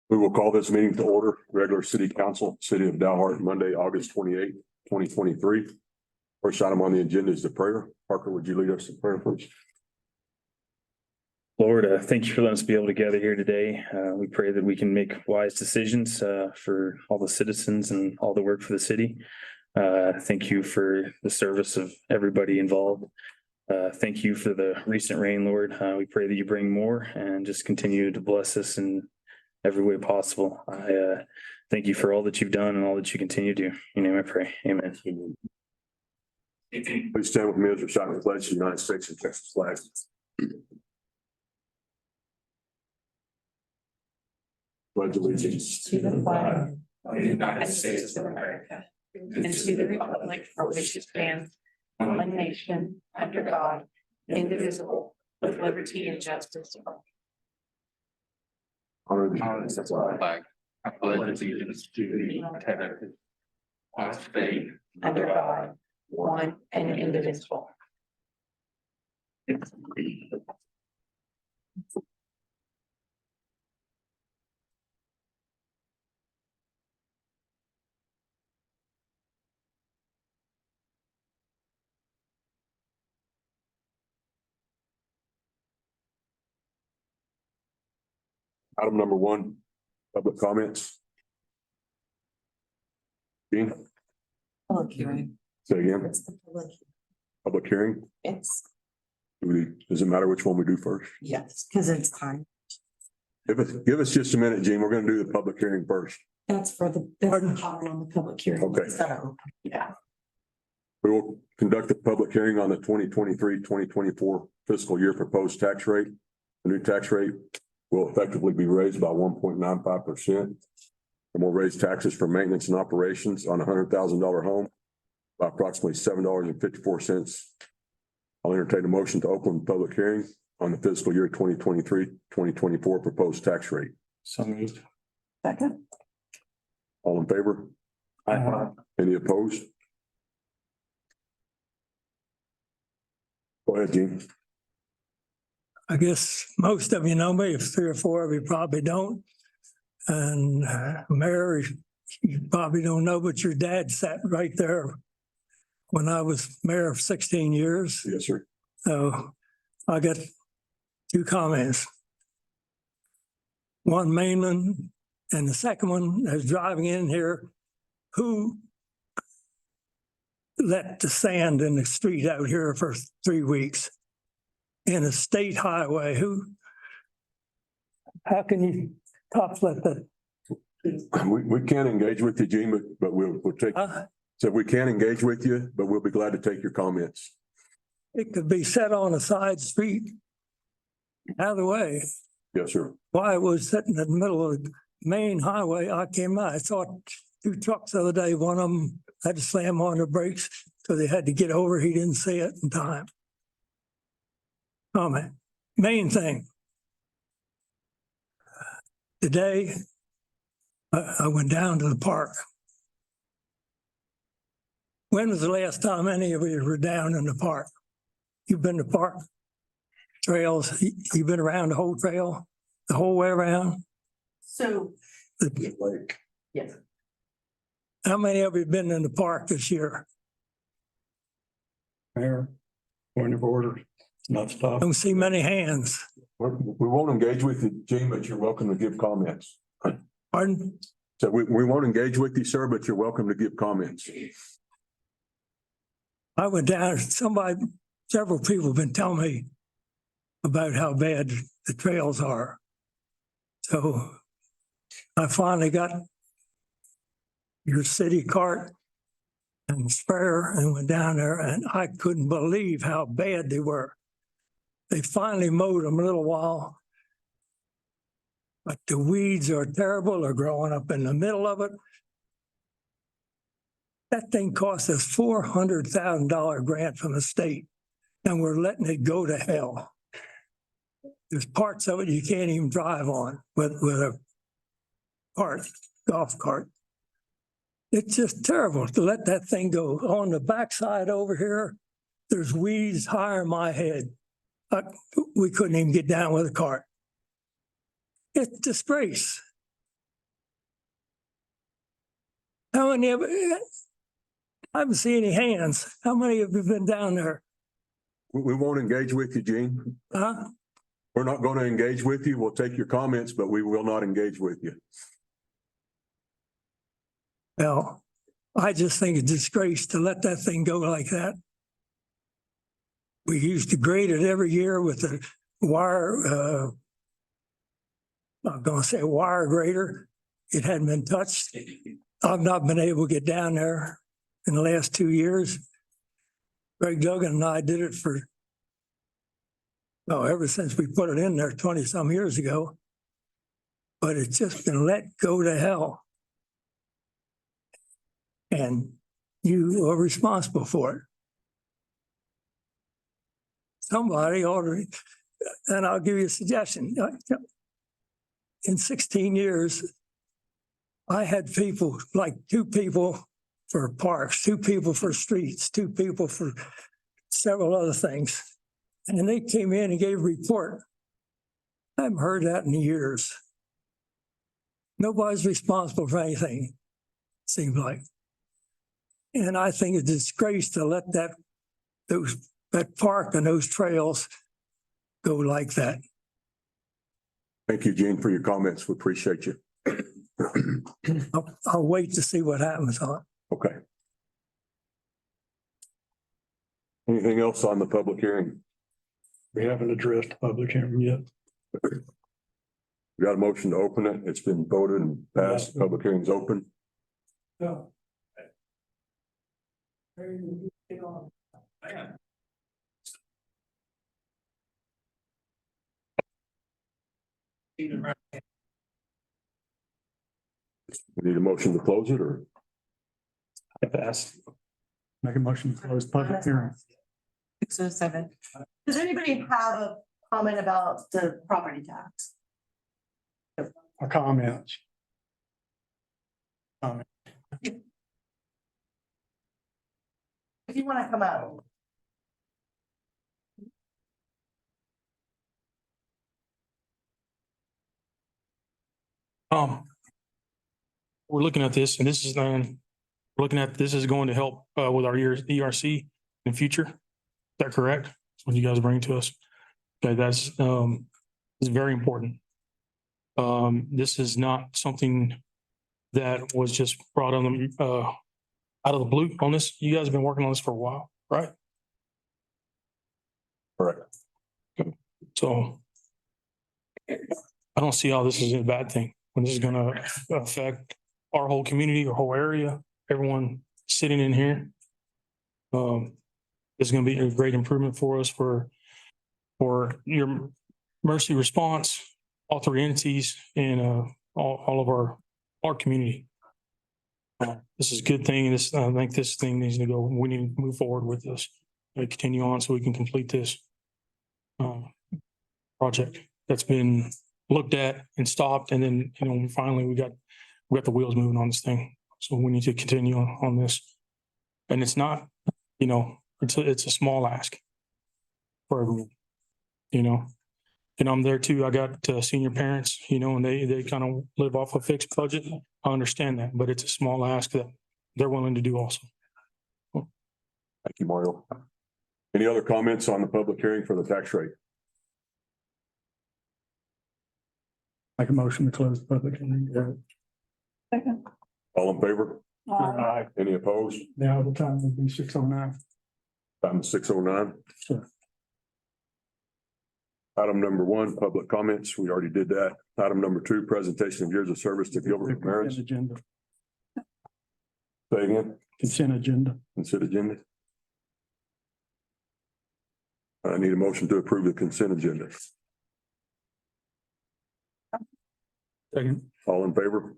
We will call this meeting to order. Regular City Council, City of Dalhart, Monday, August 28th, 2023. First item on the agenda is the prayer. Parker, would you lead us in prayer, please? Lord, thank you for letting us be able to gather here today. We pray that we can make wise decisions for all the citizens and all the work for the city. Thank you for the service of everybody involved. Thank you for the recent rain, Lord. We pray that you bring more and just continue to bless us in every way possible. I thank you for all that you've done and all that you continue to do. In your name I pray. Amen. Please stand with me as we recite the pledge of the United States and Texas flag. Pledge allegiance to the flag of the United States of America and to the republic for which it stands, one nation, under God, indivisible, with liberty and justice for all. Honor the flag. I pledge allegiance to the republic of faith Under God, one and indivisible. Item number one, public comments. Dean, Public hearing. say again, It's the public. public hearing. It's, Does it matter which one we do first? yes, because it's time. Give us just a minute, Gene. We're going to do the public hearing first. That's for the, that's the part on the public hearing. Okay. So, yeah. We will conduct a public hearing on the 2023-2024 fiscal year proposed tax rate. The new tax rate will effectively be raised by 1.95%. And will raise taxes for maintenance and operations on a $100,000 home by approximately $7.54. I'll entertain a motion to open the public hearing on the fiscal year 2023-2024 proposed tax rate. So moved. Second. All in favor? Any opposed? Go ahead, Gene. I guess most of you know me, if 3 or 4 of you probably don't. And Mayor, you probably don't know, but your dad sat right there when I was mayor for 16 years. Yes, sir. So I got 2 comments. One mainland, and the second one is driving in here. Who let the sand in the street out here for 3 weeks? In a state highway, how can you cops let that? We can't engage with you, Gene, but we'll take, so we can't engage with you, but we'll be glad to take your comments. It could be set on a side street out of the way. Yes, sir. Why it was sitting in the middle of the main highway, I came by, I saw 2 trucks the other day, one of them had to slam on the brakes, so they had to get over, he didn't see it in time. Comment. Main thing. Today, I went down to the park. When was the last time any of you were down in the park? You've been to park trails, you've been around the whole trail, the whole way around? So, Lake. yes. How many of you have been in the park this year? Mayor, point of order, not stop. Don't see many hands. We won't engage with you, Gene, but you're welcome to give comments. Pardon? So we won't engage with you, sir, but you're welcome to give comments. I went down, several people have been telling me about how bad the trails are. So I finally got your city cart and sprayer and went down there, and I couldn't believe how bad they were. They finally mowed them a little while, but the weeds are terrible. They're growing up in the middle of it. That thing cost us $400,000 grant from the state, and we're letting it go to hell. There's parts of it you can't even drive on with a golf cart. It's just terrible to let that thing go. On the backside over here, there's weeds higher than my head. We couldn't even get down with a cart. It's a disgrace. How many of, I haven't seen any hands. How many of you have been down there? We won't engage with you, Gene. Huh? We're not going to engage with you. We'll take your comments, but we will not engage with you. Well, I just think it's a disgrace to let that thing go like that. We used to grade it every year with a wire, I'm gonna say wire grader. It hadn't been touched. I've not been able to get down there in the last 2 years. Greg Duggan and I did it for, ever since we put it in there 20-some years ago. But it's just been let go to hell. And you are responsible for it. Somebody ought to, and I'll give you a suggestion. In 16 years, I had people, like 2 people for parks, 2 people for streets, 2 people for several other things. And they came in and gave a report. I haven't heard that in years. Nobody's responsible for anything, it seems like. And I think it's a disgrace to let that park and those trails go like that. Thank you, Gene, for your comments. We appreciate you. I'll wait to see what happens on it. Okay. Anything else on the public hearing? We haven't addressed the public hearing yet. We got a motion to open it. It's been voted and passed. Public hearing's open. We need a motion to close it, or? I passed. Make a motion to close public hearing. 6:07. Does anybody have a comment about the property tax? Our comments. If you want to come out. We're looking at this, and this is this is going to help with our ERC in the future. Is that correct? That's what you guys bring to us. Okay, that's is very important. This is not something that was just brought on out of the blue on this. You guys have been working on this for a while, right? Correct. So I don't see how this is a bad thing when this is going to affect our whole community, our whole area, everyone sitting in here. It's going to be a great improvement for us for your emergency response, all 3 entities, and all of our community. This is a good thing. I think this thing needs to go. We need to move forward with this and continue on so we can complete this project that's been looked at and stopped, and then finally we got the wheels moving on this thing. So we need to continue on this, and it's not, it's a small ask for everyone, And I'm there too. I got senior parents, and they kind of live off a fixed budget. I understand that, but it's a small ask that they're willing to do also. Thank you, Mario. Any other comments on the public hearing for the tax rate? Make a motion to close the public hearing. All in favor? Aye. Any opposed? Now the time would be 6:09. Time 6:09. Sure. Item number 1, public comments. We already did that. Item number 2, presentation of years of service to Gilbert Ramirez. Consent agenda. Say again, Consent agenda. consent agenda. I need a motion to approve the consent agenda. Second. All in favor?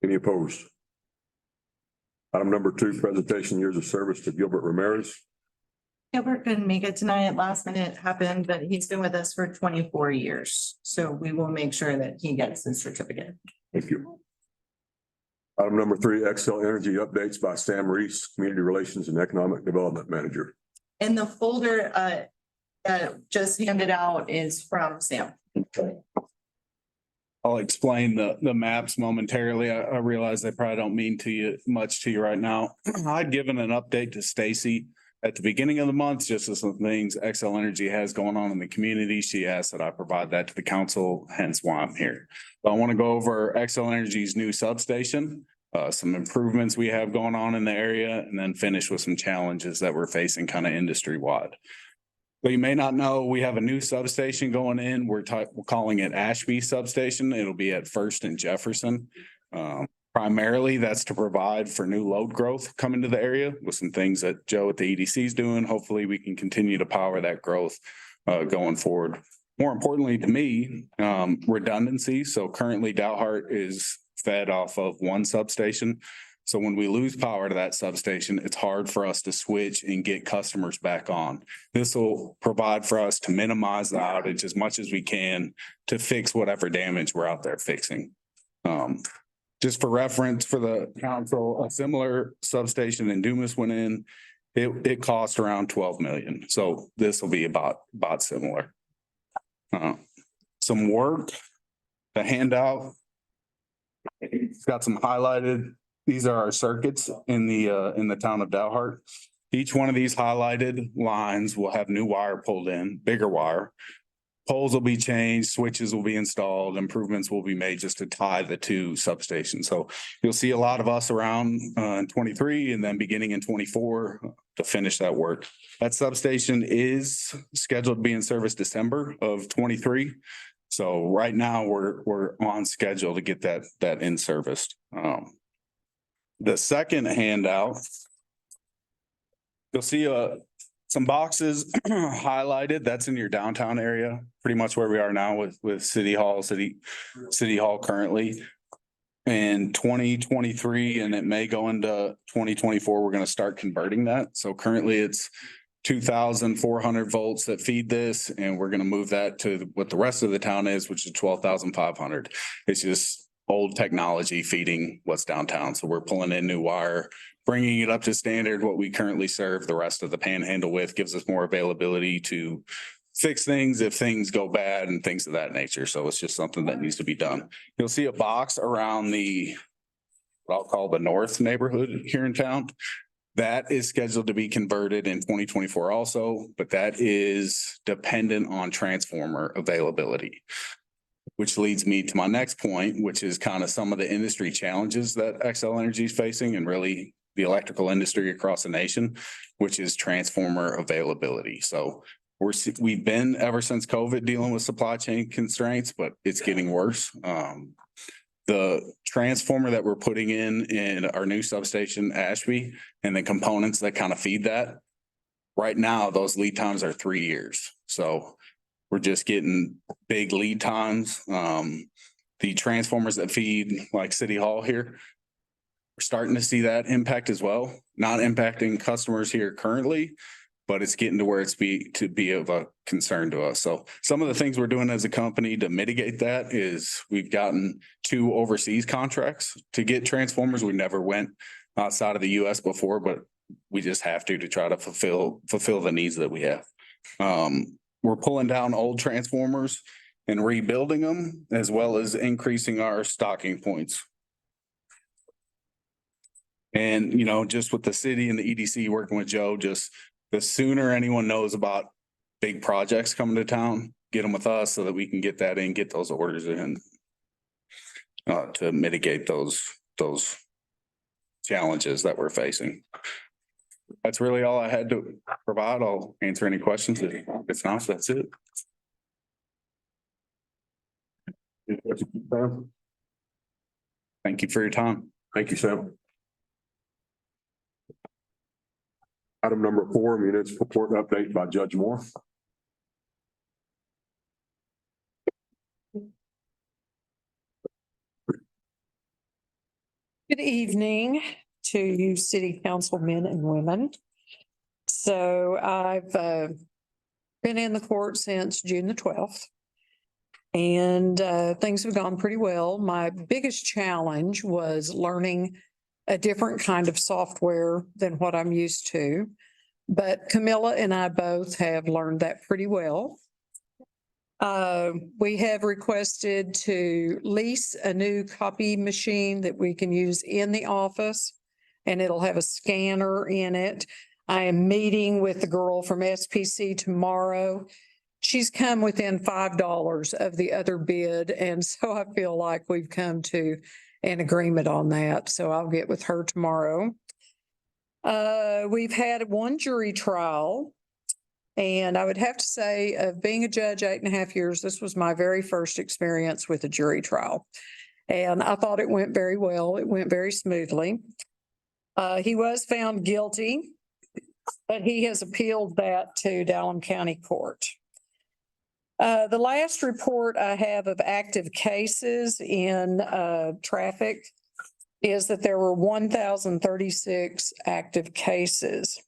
Any opposed? Item number 2, presentation years of service to Gilbert Ramirez. Gilbert couldn't make it tonight. Last minute happened, but he's been with us for 24 years. So we will make sure that he gets his certificate. Thank you. Item number 3, Excel Energy updates by Sam Reese, Community Relations and Economic Development Manager. And the folder that just handed out is from Sam. I'll explain the maps momentarily. I realize they probably don't mean much to you right now. I'd given an update to Stacy at the beginning of the month, just as some things XL Energy has going on in the community. She asked that I provide that to the council, hence why I'm here. But I want to go over XL Energy's new substation, some improvements we have going on in the area, and then finish with some challenges that we're facing kind of industry wide. But you may not know, we have a new substation going in. We're calling it Ashby Substation. It'll be at First and Jefferson. Primarily, that's to provide for new load growth coming to the area with some things that Joe at the EDC is doing. Hopefully, we can continue to power that growth going forward. More importantly to me, redundancy. So currently, Dalhart is fed off of one substation. So when we lose power to that substation, it's hard for us to switch and get customers back on. This will provide for us to minimize the outage as much as we can to fix whatever damage we're out there fixing. Just for reference for the council, a similar substation in Dumas went in. It cost around 12 million. So this will be about similar. Some work, the handout. It's got some highlighted. These are our circuits in the town of Dalhart. Each one of these highlighted lines will have new wire pulled in, bigger wire. Poles will be changed, switches will be installed, improvements will be made just to tie the two substations. So you'll see a lot of us around in 23 and then beginning in 24 to finish that work. That substation is scheduled to be in service December of 23. So right now we're on schedule to get that in service. The second handout, you'll see some boxes highlighted. That's in your downtown area, pretty much where we are now with City Hall currently. In 2023, and it may go into 2024, we're going to start converting that. So currently it's 2,400 volts that feed this, and we're going to move that to what the rest of the town is, which is 12,500. It's just old technology feeding what's downtown. So we're pulling in new wire, bringing it up to standard. What we currently serve the rest of the panhandle with gives us more availability to fix things if things go bad and things of that nature. So it's just something that needs to be done. You'll see a box around what I'll call the north neighborhood here in town. That is scheduled to be converted in 2024 also, but that is dependent on transformer availability. Which leads me to my next point, which is kind of some of the industry challenges that XL Energy is facing and really the electrical industry across the nation, which is transformer availability. So we've been ever since COVID dealing with supply chain constraints, but it's getting worse. The transformer that we're putting in our new substation, Ashby, and the components that kind of feed that, right now, those lead times are 3 years. So we're just getting big lead times. The transformers that feed like City Hall here, we're starting to see that impact as well. Not impacting customers here currently, but it's getting to where it's to be of a concern to us. So some of the things we're doing as a company to mitigate that is we've gotten 2 overseas contracts to get transformers. We never went outside of the US before, but we just have to try to fulfill the needs that we have. We're pulling down old transformers and rebuilding them, as well as increasing our stocking points. And, just with the city and the EDC working with Joe, just the sooner anyone knows about big projects coming to town, get them with us so that we can get that in, get those orders in to mitigate those challenges that we're facing. That's really all I had to provide. I'll answer any questions. If it's not, that's it. Thank you for your time. Thank you, Sam. Item number 4, municipal court update by Judge Moore. Good evening to you, city councilmen and women. So I've been in the court since June the 12th. And things have gone pretty well. My biggest challenge was learning a different kind of software than what I'm used to. But Camilla and I both have learned that pretty well. We have requested to lease a new copy machine that we can use in the office, and it'll have a scanner in it. I am meeting with the girl from SPC tomorrow. She's come within $5 of the other bid, and so I feel like we've come to an agreement on that. So I'll get with her tomorrow. We've had one jury trial. And I would have to say, of being a judge 8.5 years, this was my very first experience with a jury trial. And I thought it went very well. It went very smoothly. He was found guilty, but he has appealed that to Dalhart County Court. The last report I have of active cases in traffic is that there were 1,036 active cases.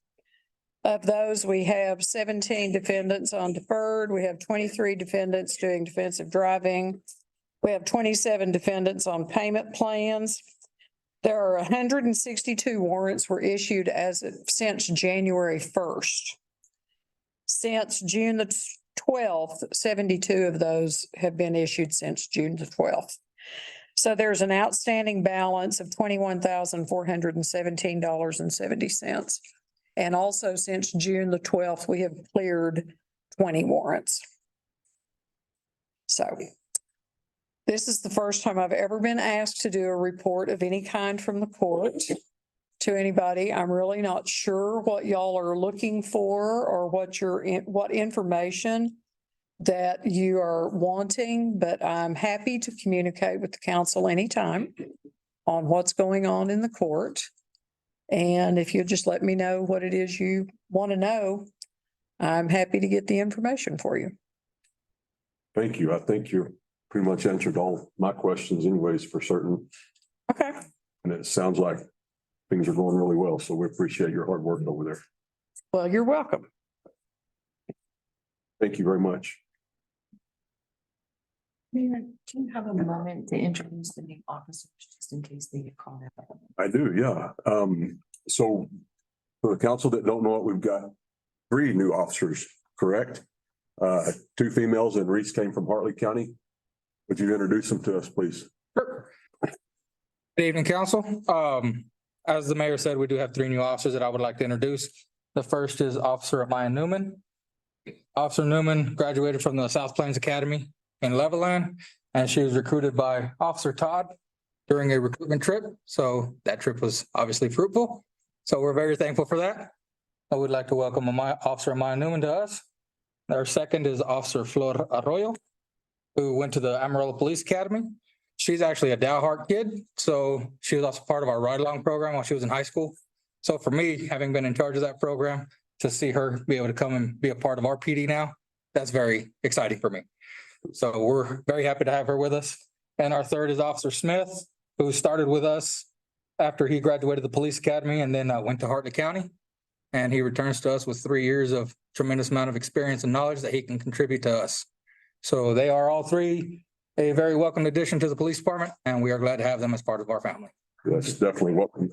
Of those, we have 17 defendants on deferred. We have 23 defendants doing defensive driving. We have 27 defendants on payment plans. There are 162 warrants were issued since January 1st. Since June the 12th, 72 of those have been issued since June the 12th. So there's an outstanding balance of $21,417.70. And also since June the 12th, we have cleared 20 warrants. So this is the first time I've ever been asked to do a report of any kind from the court to anybody. I'm really not sure what y'all are looking for or what information that you are wanting, but I'm happy to communicate with the council anytime on what's going on in the court. And if you'll just let me know what it is you want to know, I'm happy to get the information for you. Thank you. I think you pretty much answered all my questions anyways for certain. Okay. And it sounds like things are going really well. So we appreciate your hard work over there. Well, you're welcome. Thank you very much. Mayor, do you have a moment to introduce the new officers, just in case they get called up? I do, yeah. So for the council that don't know it, we've got 3 new officers, correct? 2 females, and Reese came from Hartley County. Would you introduce them to us, please? Sure. Good evening, council. As the mayor said, we do have 3 new officers that I would like to introduce. The first is Officer Amaya Newman. Officer Newman graduated from the South Plains Academy in Levelland, and she was recruited by Officer Todd during a recruitment trip. So that trip was obviously fruitful. So we're very thankful for that. I would like to welcome Officer Amaya Newman to us. Our second is Officer Flor Arroyo, who went to the Amarillo Police Academy. She's actually a Dalhart kid, so she was also part of our ride-along program while she was in high school. So for me, having been in charge of that program, to see her be able to come and be a part of our PD now, that's very exciting for me. So we're very happy to have her with us. And our third is Officer Smith, who started with us after he graduated the police academy and then went to Hartley County. And he returns to us with 3 years of tremendous amount of experience and knowledge that he can contribute to us. So they are all 3 a very welcome addition to the police department, and we are glad to have them as part of our family. That's definitely welcome.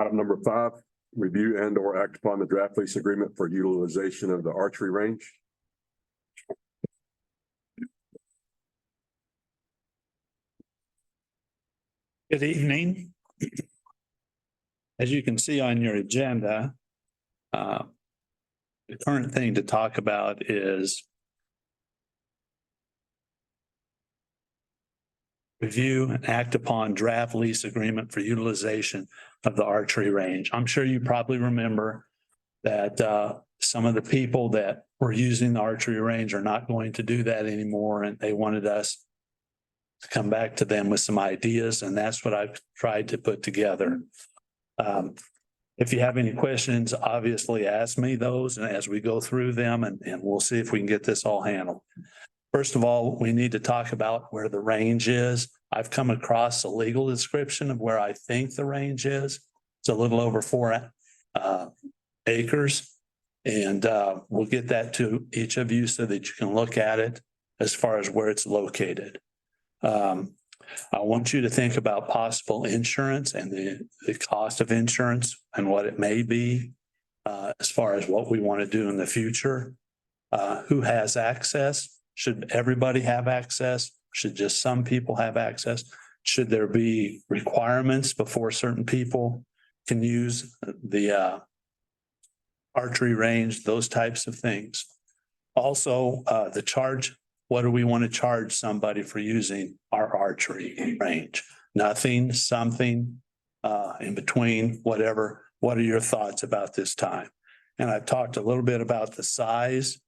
Item number 5, review and or act upon the draft lease agreement for utilization of the archery range. Good evening. As you can see on your agenda, the current thing to talk about is review and act upon draft lease agreement for utilization of the archery range. I'm sure you probably remember that some of the people that were using the archery range are not going to do that anymore, and they wanted us to come back to them with some ideas, and that's what I've tried to put together. If you have any questions, obviously ask me those and as we go through them, and we'll see if we can get this all handled. First of all, we need to talk about where the range is. I've come across a legal description of where I think the range is. It's a little over 4 acres. And we'll get that to each of you so that you can look at it as far as where it's located. I want you to think about possible insurance and the cost of insurance and what it may be as far as what we want to do in the future. Who has access? Should everybody have access? Should just some people have access? Should there be requirements before certain people can use the archery range, those types of things? Also, the charge, what do we want to charge somebody for using our archery range? Nothing, something, in between, whatever. What are your thoughts about this time? And I've talked a little bit about the size.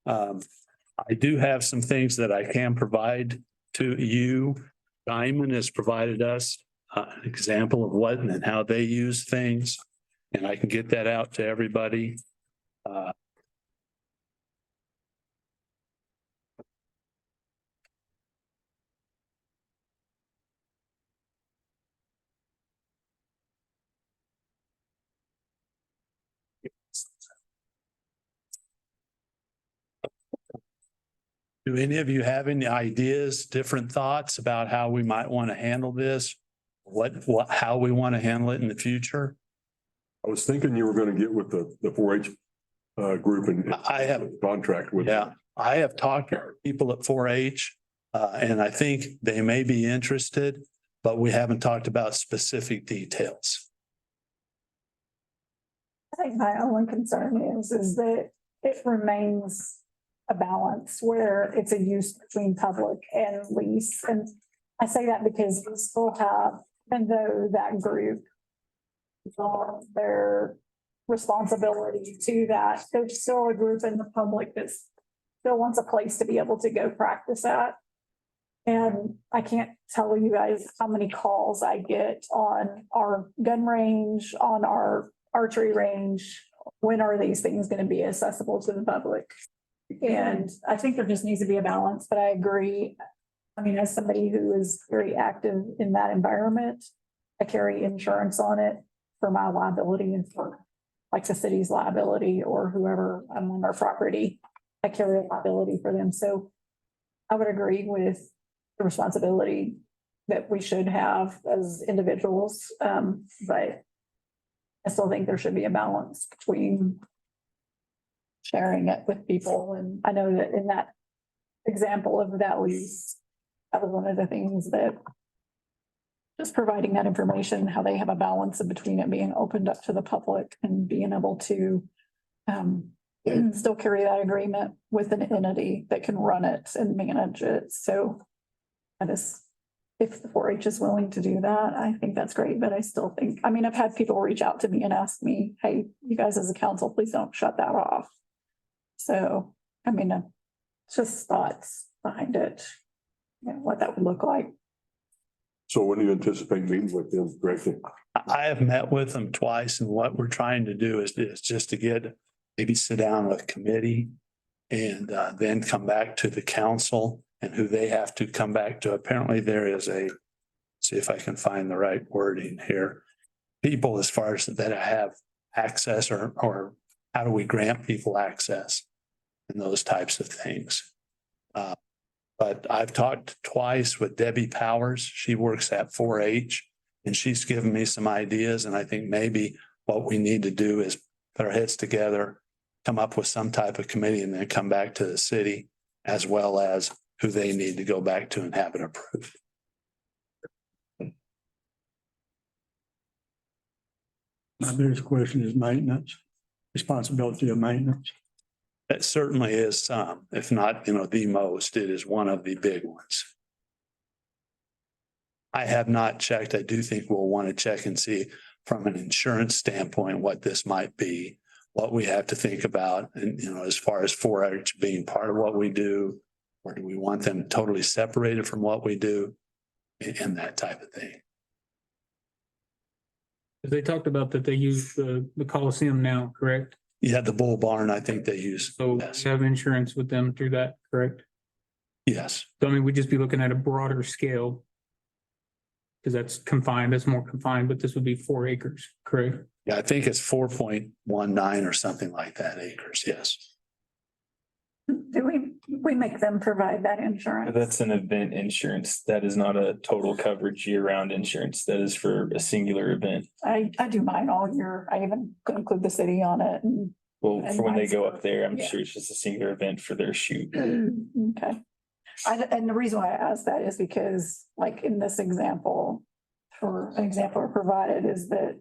I do have some things that I can provide to you. Diamond has provided us an example of what and how they use things, and I can get that out to everybody. Do any of you have any ideas, different thoughts about how we might want to handle this? How we want to handle it in the future? I was thinking you were going to get with the 4-H group and I have, contract with. yeah, I have talked to people at 4-H, and I think they may be interested, but we haven't talked about specific details. I think my only concern is that it remains a balance where it's a use between public and lease. And I say that because we still have, even though that group their responsibility to that, there's still a group in the public that still wants a place to be able to go practice at. And I can't tell you guys how many calls I get on our gun range, on our archery range. When are these things going to be accessible to the public? And I think there just needs to be a balance, but I agree. I mean, as somebody who is very active in that environment, I carry insurance on it for my liability and for like the city's liability or whoever I'm on our property. I carry a liability for them. So I would agree with the responsibility that we should have as individuals. But I still think there should be a balance between sharing it with people. And I know that in that example of that lease, that was one of the things that just providing that information, how they have a balance in between it being opened up to the public and being able to still carry that agreement with an entity that can run it and manage it. So I just, if the 4-H is willing to do that, I think that's great. But I still think, I mean, I've had people reach out to me and ask me, hey, you guys as a council, please don't shut that off. So, I mean, it's just thoughts behind it, you know, what that would look like. So when do you anticipate meeting with them, Greg? I have met with them twice, and what we're trying to do is just to get, maybe sit down with committee and then come back to the council and who they have to come back to. Apparently there is see if I can find the right wording here. People as far as that have access or how do we grant people access and those types of things. But I've talked twice with Debbie Powers. She works at 4-H and she's given me some ideas. And I think maybe what we need to do is put our heads together, come up with some type of committee and then come back to the city as well as who they need to go back to and have it approved. My biggest question is maintenance, responsibility of maintenance. It certainly is some, if not, the most. It is one of the big ones. I have not checked. I do think we'll want to check and see from an insurance standpoint what this might be, what we have to think about. And, as far as 4-H being part of what we do, or do we want them totally separated from what we do and that type of thing. They talked about that they use the Coliseum now, correct? Yeah, the bull barn, I think they use. So Yes. you have insurance with them through that, correct? Yes. So I mean, we'd just be looking at a broader scale. Because that's confined, that's more confined, but this would be 4 acres, correct? Yeah, I think it's 4.19 or something like that acres. Yes. we make them provide that insurance? That's an event insurance. That is not a total coverage year-round insurance. That is for a singular event. I do mine all year. I even include the city on it and. Well, for when they go up there, I'm Yeah. sure it's just a singular event for their shoot. Okay. And the reason why I ask that is because like in this example, for an example provided is that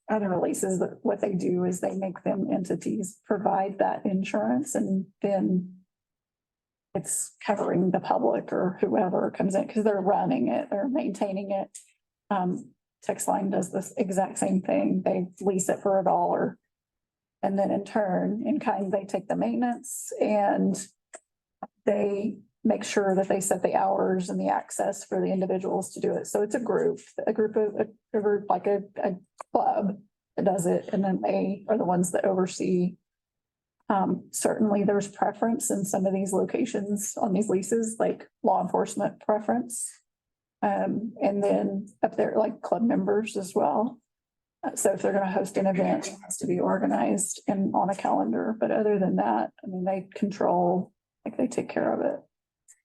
other releases, that what they do is they make them entities provide that insurance and then it's covering the public or whoever comes in because they're running it, they're maintaining it. Text Line does this exact same thing. They lease it for $1. And then in turn, in kind, they take the maintenance and they make sure that they set the hours and the access for the individuals to do it. So it's a group like a club that does it. And then they are the ones that oversee. Certainly there's preference in some of these locations on these leases, like law enforcement preference. And then up there, like club members as well. So if they're going to host an event, it has to be organized and on a calendar. But other than that, I mean, they control, like they take care of it.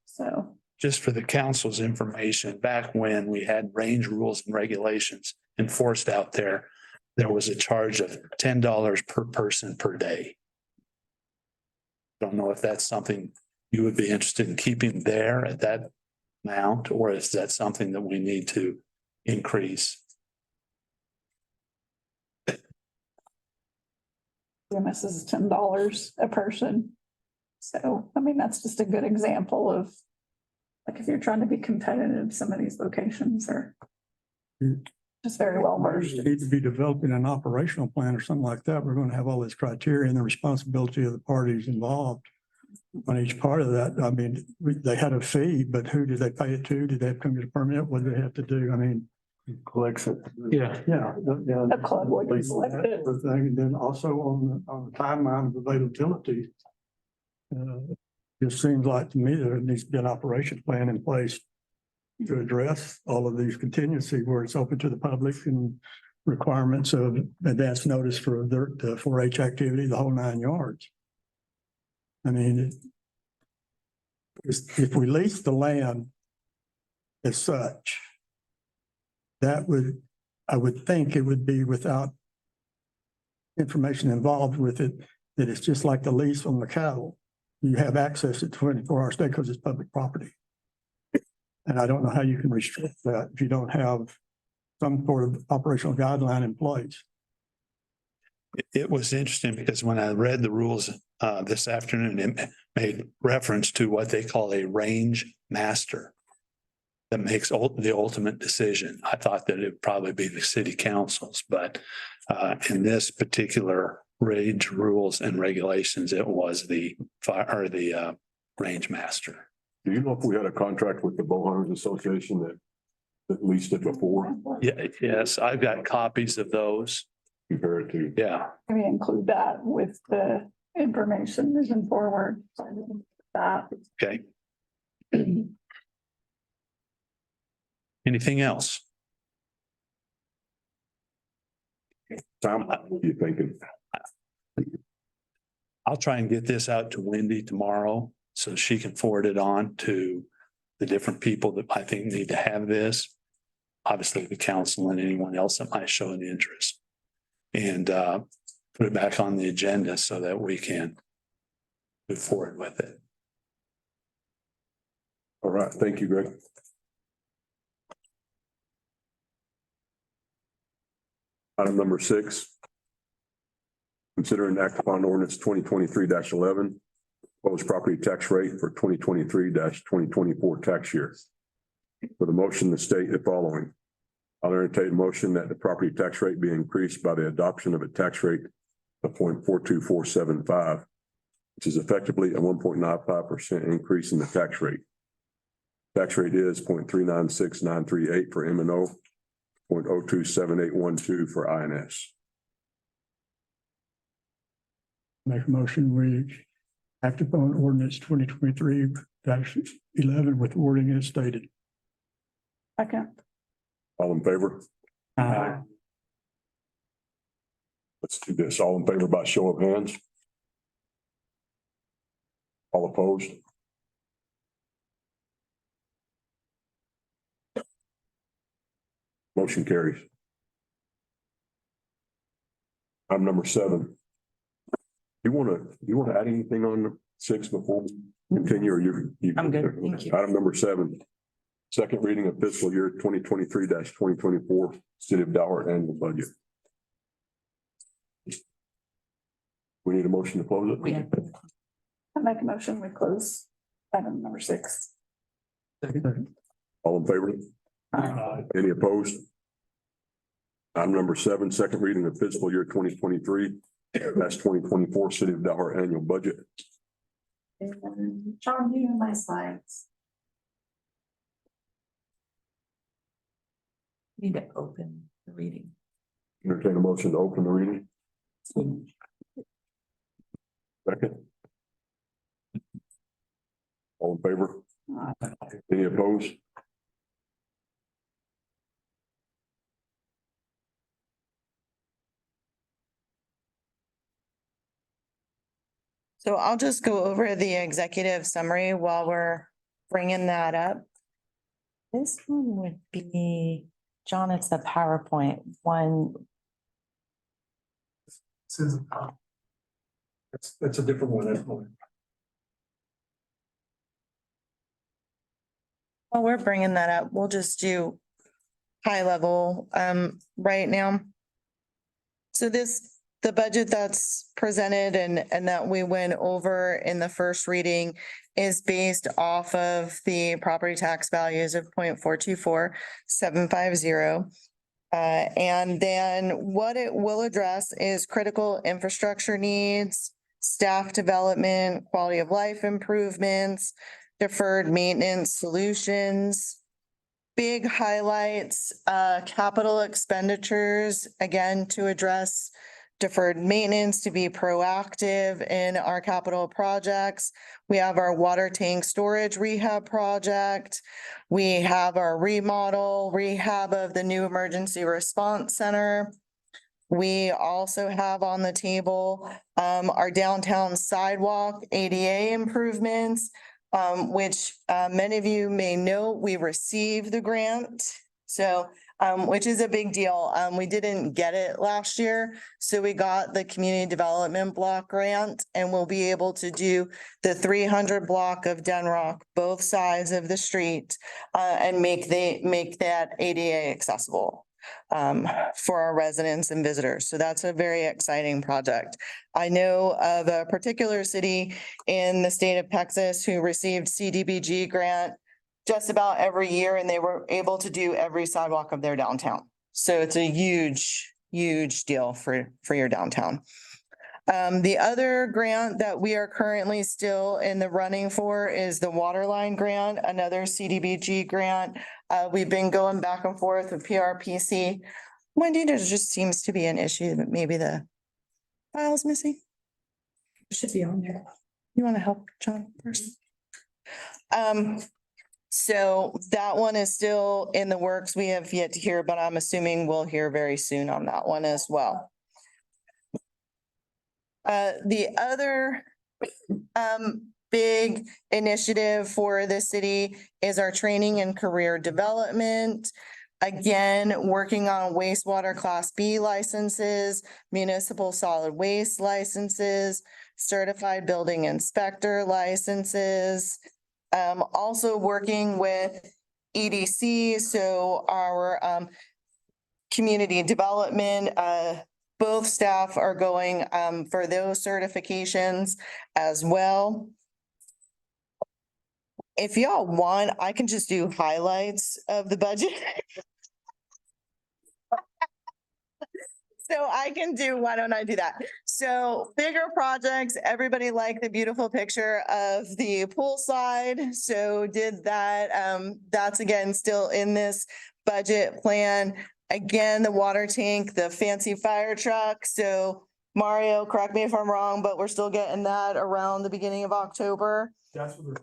So. Just for the council's information, back when we had range rules and regulations enforced out there, there was a charge of $10 per person per day. Don't know if that's something you would be interested in keeping there at that amount, or is that something that we need to increase? EMS is $10 a person. So, I mean, that's just a good example of, like, if you're trying to be competitive, some of these locations are just very well versed. You need to be developing an operational plan or something like that. We're going to have all this criteria and the responsibility of the parties involved on each part of that. I mean, they had a fee, but who did they pay it to? Did they have to come get a permit? What do they have to do? I mean, Collects it. yeah. A club would be selected. And then also on the timeline of availability. It seems like to me there needs to be an operations plan in place to address all of these contingency where it's open to the public and requirements of advance notice for the 4-H activity, the whole 9 yards. I mean, if we lease the land as such, I would think it would be without information involved with it, that it's just like the lease on the cattle. You have access at 24 hours a day because it's public property. And I don't know how you can restrict that if you don't have some sort of operational guideline in place. It was interesting because when I read the rules this afternoon, it made reference to what they call a range master that makes the ultimate decision. I thought that it'd probably be the city councils, but in this particular range rules and regulations, it was the range master. Do you know if we had a contract with the Bow Hunters Association that leased it before? Yeah, yes, I've got copies of those. Compared to. Yeah. Can we include that with the information moving forward? That. Okay. Anything else? Tom, what are you thinking? I'll try and get this out to Wendy tomorrow so she can forward it on to the different people that I think need to have this. Obviously, the council and anyone else that might show an interest. And put it back on the agenda so that we can move forward with it. All right, thank you, Greg. Item number 6. Consider an act upon ordinance 2023-11, proposed property tax rate for 2023-2024 tax year. For the motion to state the following. I'll entertain a motion that the property tax rate be increased by the adoption of a tax rate of 0.42475, which is effectively a 1.95% increase in the tax rate. Tax rate is 0.396938 for M&O, 0.027812 for INS. Make a motion, we act upon ordinance 2023-11 with wording as stated. Okay. All in favor? Let's do this. All in favor by show of hands. All opposed? Motion carries. Item number 7. You wanna add anything on 6 before we continue, or you? I'm good, thank you. Item number 7. Second reading of fiscal year 2023-2024 City of Dalhart annual budget. We need a motion to close it? Yeah. I make a motion, we close item number 6. All in favor? Any opposed? Item number 7, second reading of fiscal year 2023-2024 City of Dalhart annual budget. And John, do you have my slides? Need to open the reading. Entertain a motion to open the reading. Second. All in favor? Any opposed? So I'll just go over the executive summary while we're bringing that up. This one would be, John, it's the PowerPoint one. That's a different one. While we're bringing that up, we'll just do high level right now. So the budget that's presented and that we went over in the first reading is based off of the property tax values of 0.424750. And then what it will address is critical infrastructure needs, staff development, quality of life improvements, deferred maintenance solutions. Big highlights, capital expenditures, again, to address deferred maintenance, to be proactive in our capital projects. We have our water tank storage rehab project. We have our rehab of the new emergency response center. We also have on the table our downtown sidewalk ADA improvements, which many of you may know, we received the grant. So, which is a big deal. We didn't get it last year, so we got the community development block grant, and we'll be able to do the 300 block of Denrock, both sides of the street, and make that ADA accessible for our residents and visitors. So that's a very exciting project. I know of a particular city in the state of Texas who received CDBG grant just about every year, and they were able to do every sidewalk of their downtown. So it's a huge, huge deal for your downtown. The other grant that we are currently still in the running for is the Waterline grant, another CDBG grant. We've been going back and forth with PRPC. Wendy, there just seems to be an issue that maybe the file's missing. It should be on there. You want to help John first? So that one is still in the works. We have yet to hear, but I'm assuming we'll hear very soon on that one as well. The other big initiative for the city is our training and career development. Again, working on wastewater Class B licenses, municipal solid waste licenses, certified building inspector licenses. Also working with EDC, so our community development, both staff are going for those certifications as well. If y'all want, I can just do highlights of the budget. So I can do, why don't I do that? So bigger projects, everybody liked the beautiful picture of the poolside. So did that. That's again, still in this budget plan. Again, the water tank, the fancy fire truck. So Mario, correct me if I'm wrong, but we're still getting that around the beginning of October. That's what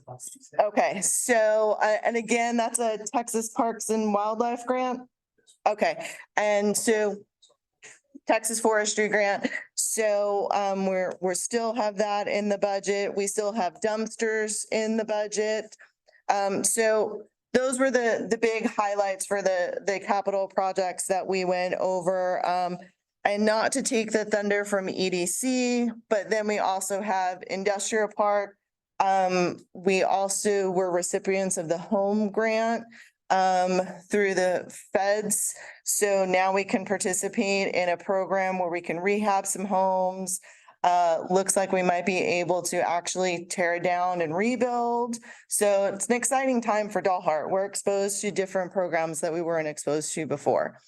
Okay, so, and again, that's a Texas Parks and Wildlife grant. Okay, and so Texas Forestry Grant. So we're still have that in the budget. We still have dumpsters in the budget. So those were the big highlights for the capital projects that we went over. And not to take the thunder from EDC, but then we also have Industrial Park. We also were recipients of the home grant through the feds. So now we can participate in a program where we can rehab some homes. Looks like we might be able to actually tear down and rebuild. So it's an exciting time for Dalhart. We're exposed to different programs that we weren't exposed to before.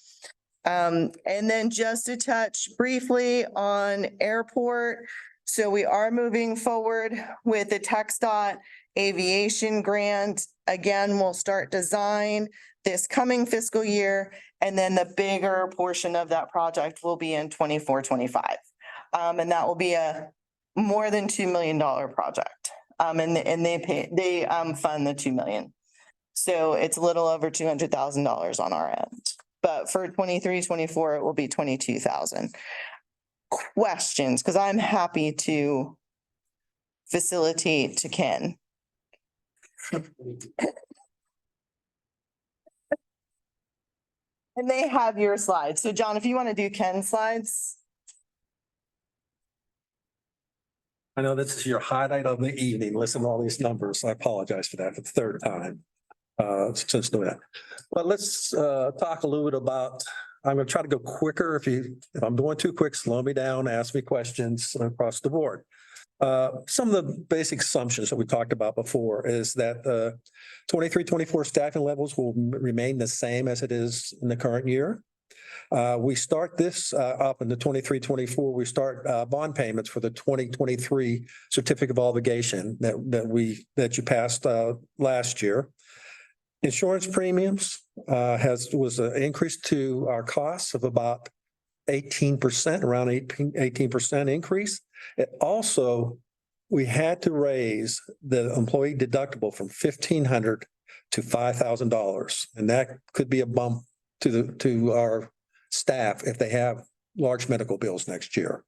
And then just to touch briefly on airport. So we are moving forward with the TxDOT aviation grant. Again, we'll start design this coming fiscal year. And then the bigger portion of that project will be in 24-25. And that will be a more than $2 million project. And they fund the 2 million. So it's a little over $200,000 on our end. But for 23-24, it will be 22,000. Questions, because I'm happy to facilitate to Ken. And they have your slides. So John, if you want to do Ken's slides. I know this is your highlight of the evening. Listen to all these numbers. I apologize for that for the third time. Since doing that. But let's talk a little bit about, I'm going to try to go quicker. If I'm going too quick, slow me down, ask me questions across the board. Some of the basic assumptions that we talked about before is that 23-24 staffing levels will remain the same as it is in the current year. We start this up in the 23-24, we start bond payments for the 2023 certificate of obligation that you passed last year. Insurance premiums was an increase to our costs of about 18%, around 18% increase. It also, we had to raise the employee deductible from $1,500 to $5,000, and that could be a bump to our staff if they have large medical bills next year.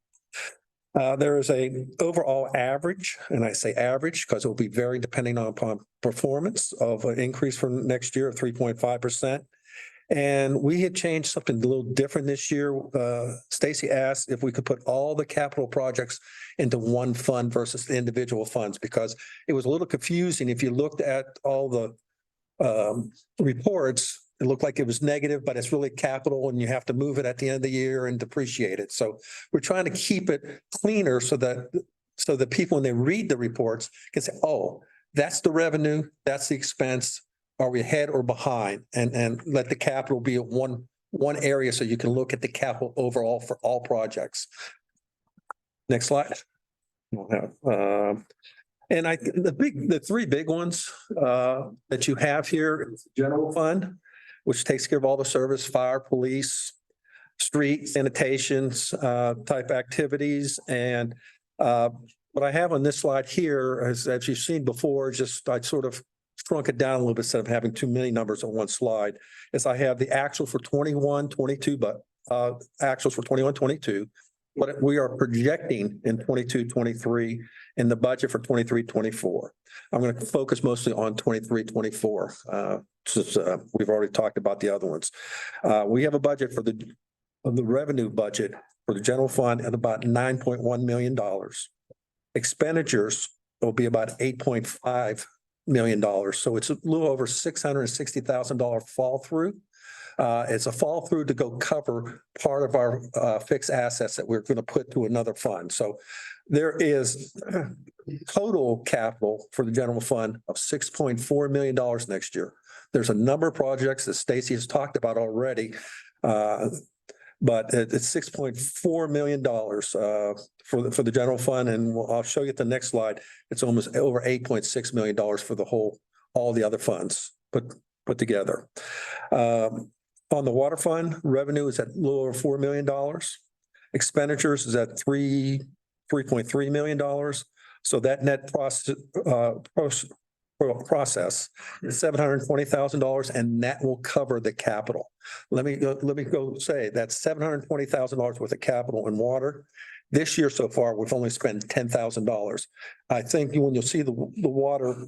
There is a overall average, and I say average because it will be very depending upon performance, of an increase for next year of 3.5%. And we had changed something a little different this year. Stacy asked if we could put all the capital projects into one fund versus the individual funds, because it was a little confusing. If you looked at all the reports, it looked like it was negative, but it's really capital and you have to move it at the end of the year and depreciate it. So we're trying to keep it cleaner so that people, when they read the reports, can say, oh, that's the revenue, that's the expense. Are we ahead or behind? And let the capital be at one area so you can look at the capital overall for all projects. Next slide. And the three big ones that you have here is general fund, which takes care of all the service, fire, police, street, sanitations type activities. And what I have on this slide here, as you've seen before, just I sort of shrunk it down a little bit instead of having too many numbers on one slide, is I have the actual for 21-22, but actuals for 21-22, what we are projecting in 22-23 in the budget for 23-24. I'm going to focus mostly on 23-24 since we've already talked about the other ones. We have a budget for the revenue budget for the general fund at about $9.1 million. Expenditures will be about $8.5 million. So it's a little over $660,000 fall through. It's a fall through to go cover part of our fixed assets that we're going to put to another fund. So there is total capital for the general fund of $6.4 million next year. There's a number of projects that Stacy has talked about already, but it's $6.4 million for the general fund, and I'll show you at the next slide. It's almost over $8.6 million for all the other funds put together. On the water fund, revenue is at a little over $4 million. Expenditures is at $3.3 million. So that net process is $720,000, and that will cover the capital. Let me go say that's $720,000 worth of capital in water. This year so far, we've only spent $10,000. I think when you'll see the water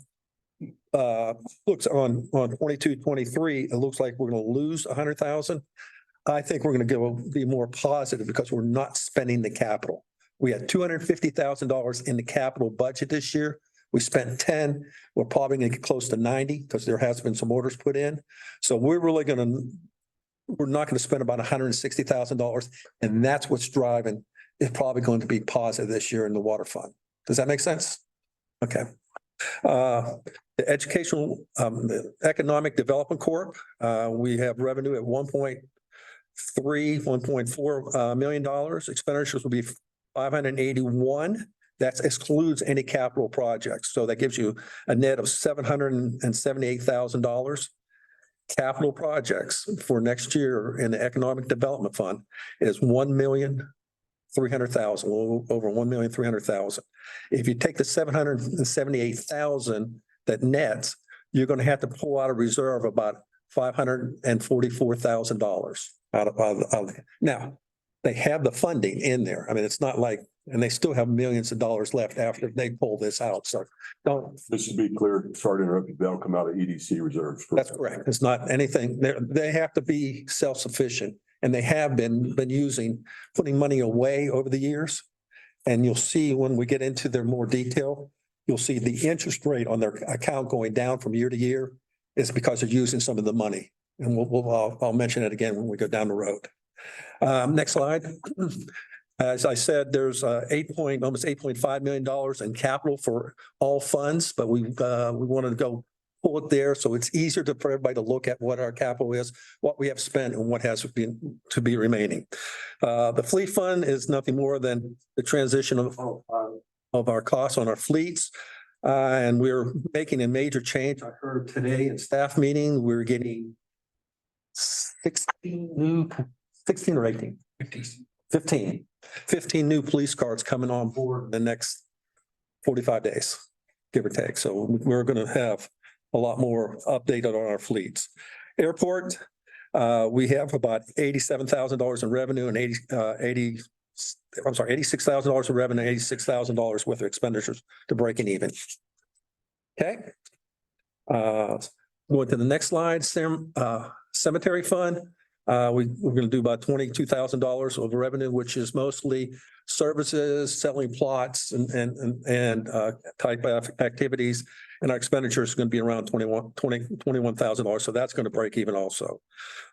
looks on 22-23, it looks like we're gonna lose 100,000. I think we're gonna be more positive because we're not spending the capital. We had $250,000 in the capital budget this year. We spent 10. We're probably gonna get close to 90 because there has been some orders put in. So we're not gonna spend about $160,000, and that's what's driving. It's probably going to be positive this year in the water fund. Does that make sense? Okay. The educational, the Economic Development Corp, we have revenue at $1.4 million. Expenditures will be 581. That excludes any capital projects. So that gives you a net of $778,000. Capital projects for next year in the Economic Development Fund is $1,300,000, over $1,300,000. If you take the $778,000 that nets, you're going to have to pull out a reserve about $544,000 out of. Now, they have the funding in there. I mean, it's not like, and they still have millions of dollars left after they pull this out. So don't. This should be clear, sorry to interrupt you, that'll come out of EDC reserves. That's correct. It's not anything. They have to be self-sufficient, and they have been putting money away over the years. And you'll see when we get into their more detail, you'll see the interest rate on their account going down from year to year is because they're using some of the money. And I'll mention it again when we go down the road. Next slide. As I said, there's almost $8.5 million in capital for all funds, but we wanted to go pull it there so it's easier for everybody to look at what our capital is, what we have spent, and what has been to be remaining. The fleet fund is nothing more than the transition of our costs on our fleets. And we're making a major change. I heard today in staff meeting, we're getting 16 or 18? 15 new police cars coming on board in the next 45 days, give or take. So we're going to have a lot more updated on our fleets. Airport, we have about $87,000 in revenue and $86,000 in revenue, $86,000 worth of expenditures to breaking even. Okay. Going to the next slide, cemetery fund. We're going to do about $22,000 of revenue, which is mostly services, selling plots and type of activities. And our expenditure is going to be around $21,000. So that's going to break even also.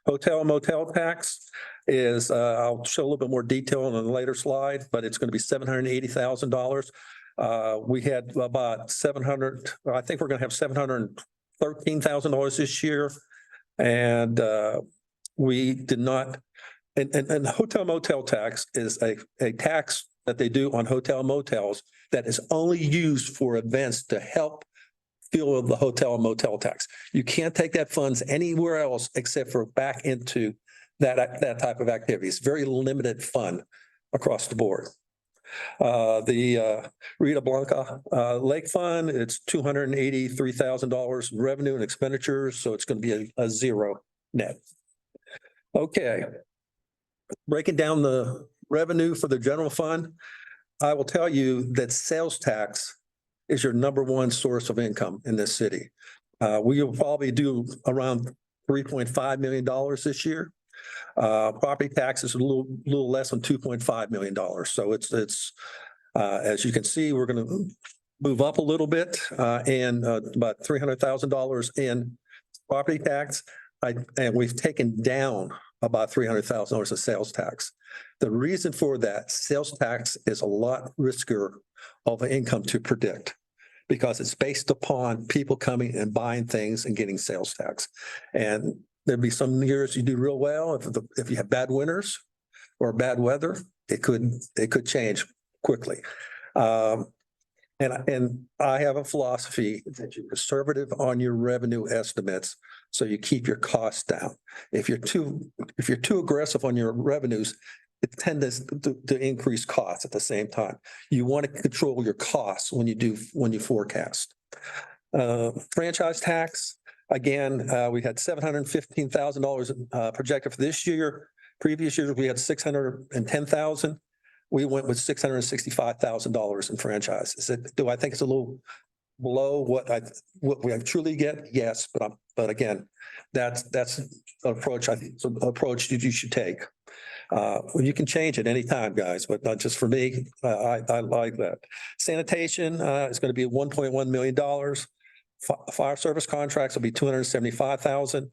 Hotel and motel tax is, I'll show a little bit more detail on a later slide, but it's going to be $780,000. We had about I think we're going to have $713,000 this year. And we did not, and hotel motel tax is a tax that they do on hotel motels that is only used for events to help fuel the hotel and motel tax. You can't take that funds anywhere else except for back into that type of activity. It's very limited fund across the board. The Rita Blanca Lake Fund, it's $283,000 revenue and expenditures, so it's going to be a zero net. Okay. Breaking down the revenue for the general fund, I will tell you that sales tax is your number one source of income in this city. We will probably do around $3.5 million this year. Property tax is a little less than $2.5 million. So it's as you can see, we're going to move up a little bit and about $300,000 in property tax. And we've taken down about $300,000 of sales tax. The reason for that, sales tax is a lot riskier of an income to predict because it's based upon people coming and buying things and getting sales tax. And there'd be some years you do real well. If you have bad winters or bad weather, it could change quickly. And I have a philosophy that you're conservative on your revenue estimates, so you keep your costs down. If you're too aggressive on your revenues, it tends to increase costs at the same time. You want to control your costs when you forecast. Franchise tax, again, we had $715,000 projected for this year. Previous years, we had 610,000. We went with $665,000 in franchise. Do I think it's a little below what we truly get? Yes, but again, that's an approach, I think, an approach that you should take. You can change at any time, guys, but not just for me. I like that. Sanitation is going to be $1.1 million. Fire service contracts will be 275,000.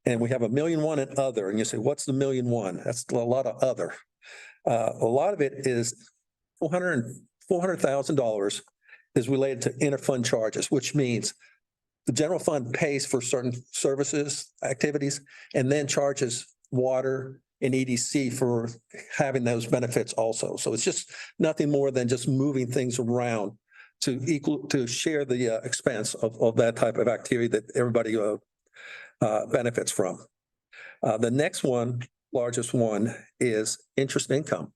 And we have $1.1 million in other. And you say, what's the $1.1 million? That's a lot of other. A lot of it is $400,000 is related to interfund charges, which means the general fund pays for certain services, activities, and then charges water and EDC for having those benefits also. So it's just nothing more than just moving things around to share the expense of that type of activity that everybody benefits from. The next one, largest one, is interest income.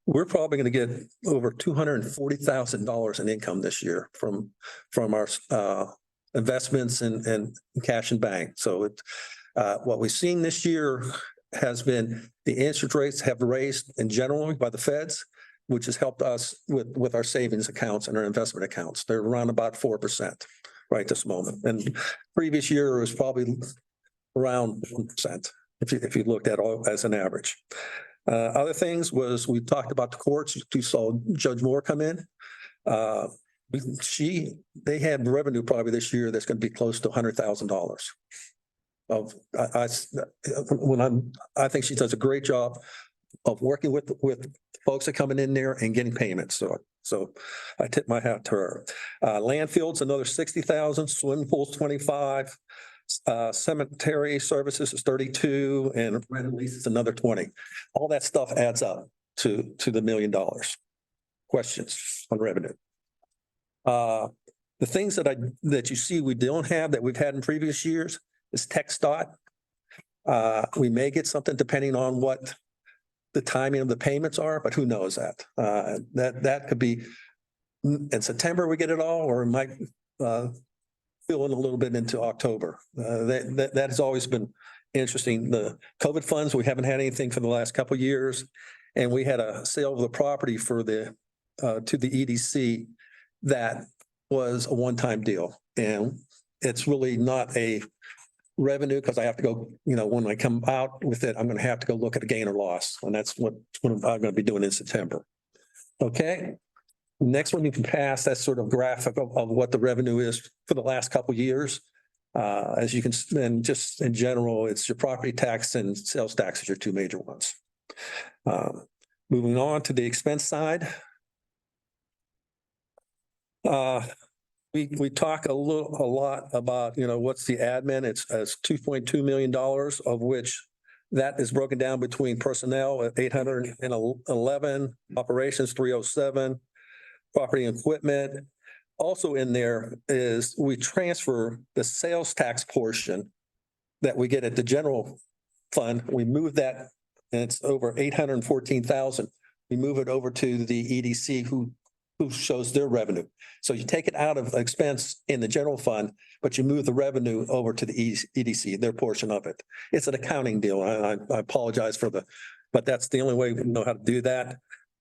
We're probably going to get over $240,000 in income this year from our investments and cash and bank. So what we've seen this year has been the interest rates have raised in general by the feds, which has helped us with our savings accounts and our investment accounts. They're around about 4% right this moment. And previous year was probably around 1% if you looked at all as an average. Other things was we talked about the courts. You saw Judge Moore come in. They had revenue probably this year that's going to be close to $100,000. I think she does a great job of working with folks that coming in there and getting payments. So I tip my hat to her. Landfills, another 60,000, swimming pools, 25, cemetery services is 32, and rent leases another 20. All that stuff adds up to the $1 million. Questions on revenue? The things that you see we don't have that we've had in previous years is tech dot. We may get something depending on what the timing of the payments are, but who knows that? That could be in September we get it all, or it might fill in a little bit into October. That has always been interesting. The COVID funds, we haven't had anything for the last couple of years, and we had a sale of the property for to the EDC that was a one-time deal, and it's really not a revenue because I have to go, when I come out with it, I'm going to have to go look at a gain or loss. And that's what I'm going to be doing in September. Okay. Next one you can pass, that's sort of graphic of what the revenue is for the last couple of years. As you can, and just in general, it's your property tax and sales tax is your two major ones. Moving on to the expense side. We talk a lot about, what's the admin? It's $2.2 million, of which that is broken down between personnel at 811, operations 307, property and equipment. Also in there is we transfer the sales tax portion that we get at the general fund. We move that, and it's over 814,000. We move it over to the EDC who shows their revenue. So you take it out of expense in the general fund, but you move the revenue over to the EDC, their portion of it. It's an accounting deal. I apologize but that's the only way we know how to do that.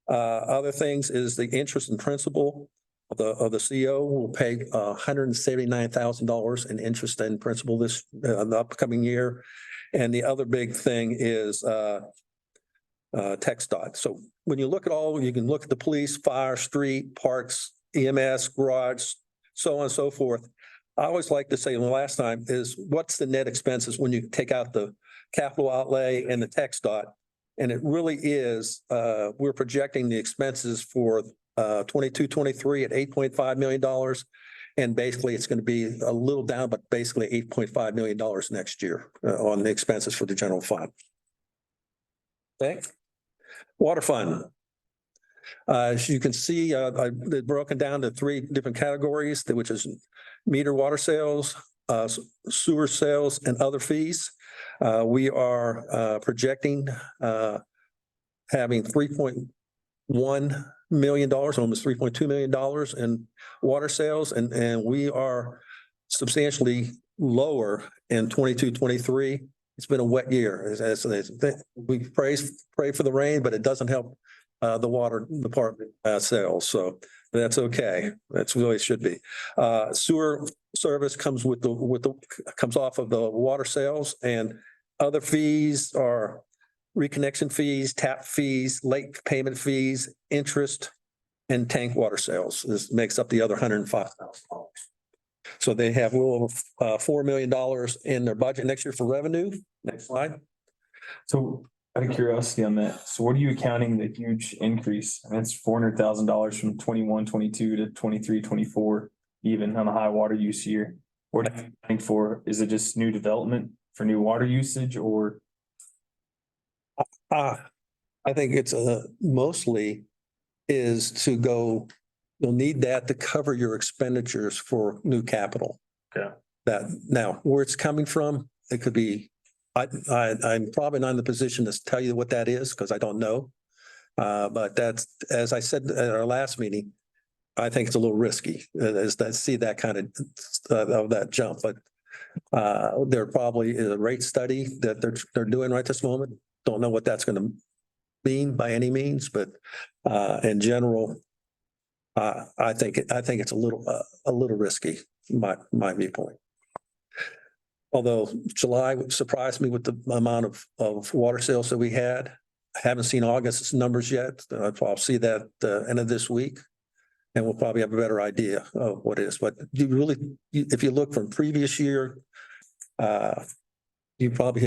Other things is the interest and principal of the CEO will pay $179,000 in interest and principal this the upcoming year. And the other big thing is tech dot. So when you look at all, you can look at the police, fire, street, parks, EMS, garage, so on and so forth. I always like to say the last time is what's the net expenses when you take out the capital outlay and the tech dot. And it really is, we're projecting the expenses for 22-23 at $8.5 million. And basically it's going to be a little down, but basically $8.5 million next year on the expenses for the general fund. Okay. Water fund. As you can see, they're broken down to three different categories, which is meter water sales, sewer sales, and other fees. We are projecting having $3.1 million, almost $3.2 million in water sales, and we are substantially lower in 22-23. It's been a wet year. We pray for the rain, but it doesn't help the water department sales. So that's okay. That's really it should be. Sewer service comes comes off of the water sales, and other fees are reconnection fees, tap fees, late payment fees, interest, and tank water sales. This makes up the other $105,000. So they have a little over $4 million in their budget next year for revenue. Next slide. So out of curiosity on that, so what are you accounting the huge increase? And it's $400,000 from 21-22 to 23-24, even on a high water use year. What are you accounting for? Is it just new development for new water usage, or? I think it's mostly is to go, you'll need that to cover your expenditures for new capital. Okay. That now where it's coming from, it could be, I'm probably not in the position to tell you what that is because I don't know. But that's, as I said at our last meeting, I think it's a little risky is to see that kind of that jump, but there probably is a rate study that they're doing right this moment. Don't know what that's going to mean by any means, but in general, I think it's a little risky, my viewpoint. Although July surprised me with the amount of water sales that we had. I haven't seen August's numbers yet. I'll see that end of this week, and we'll probably have a better idea of what it is. But if you look from previous year, you probably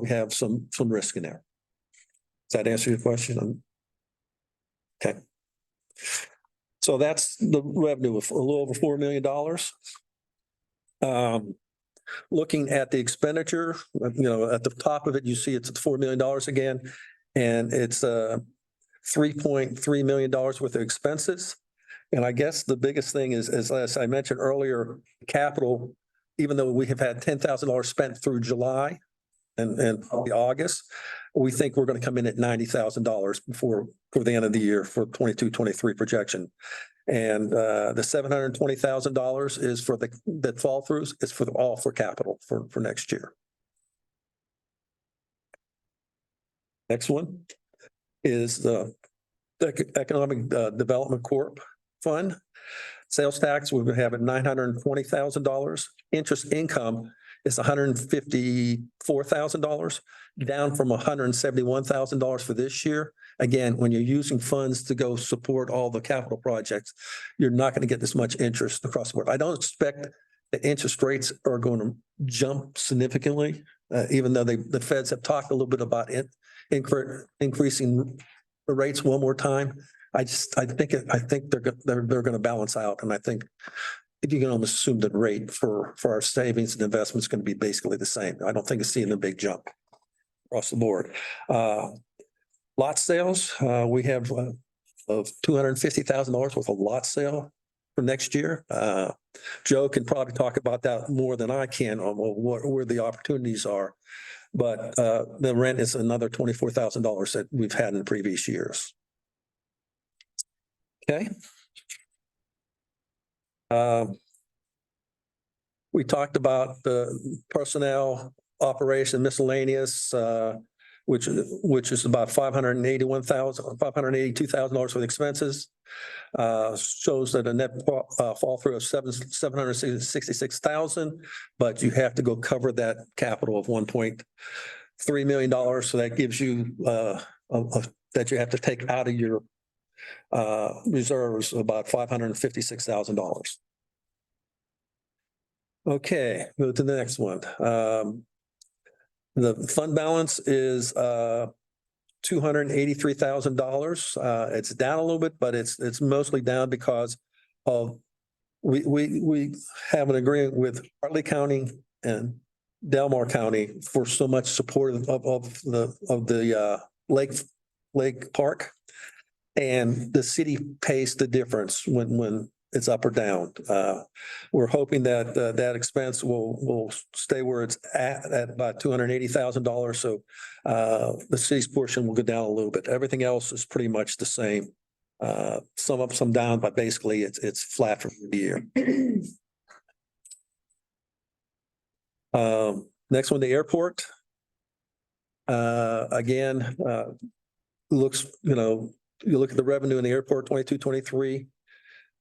have some risk in there. Does that answer your question? Okay. So that's the revenue of a little over $4 million. Looking at the expenditure, at the top of it, you see it's at $4 million again, and it's $3.3 million worth of expenses. And I guess the biggest thing is, as I mentioned earlier, capital, even though we have had $10,000 spent through July and probably August, we think we're going to come in at $90,000 for the end of the year for 22-23 projection. And the $720,000 is for that fall throughs. It's all for capital for next year. Next one is the Economic Development Corp Fund. Sales tax, we're going to have at $920,000. Interest income is $154,000, down from $171,000 for this year. Again, when you're using funds to go support all the capital projects, you're not going to get this much interest across the board. I don't expect the interest rates are going to jump significantly, even though the feds have talked a little bit about increasing the rates one more time. I think they're going to balance out, and I think you can almost assume that rate for our savings and investments is going to be basically the same. I don't think it's seeing a big jump across the board. Lot sales, we have of $250,000 worth of lot sale for next year. Joe can probably talk about that more than I can on where the opportunities are. But the rent is another $24,000 that we've had in the previous years. Okay. We talked about the personnel operation miscellaneous, which is about $582,000 for the expenses. Shows that a net fall through of $766,000, but you have to go cover that capital of $1.3 million. So that gives you that you have to take out of your reserves about $556,000. Okay, go to the next one. The fund balance is $283,000. It's down a little bit, but it's mostly down because of we have an agreement with Hartley County and Delmar County for so much support of the Lake Park, and the city pays the difference when it's up or down. We're hoping that that expense will stay where it's at about $280,000. So the city's portion will go down a little bit. Everything else is pretty much the same some up, some down, but basically it's flat for the year. Next one, the airport. Again, looks, you look at the revenue in the airport 22, 23.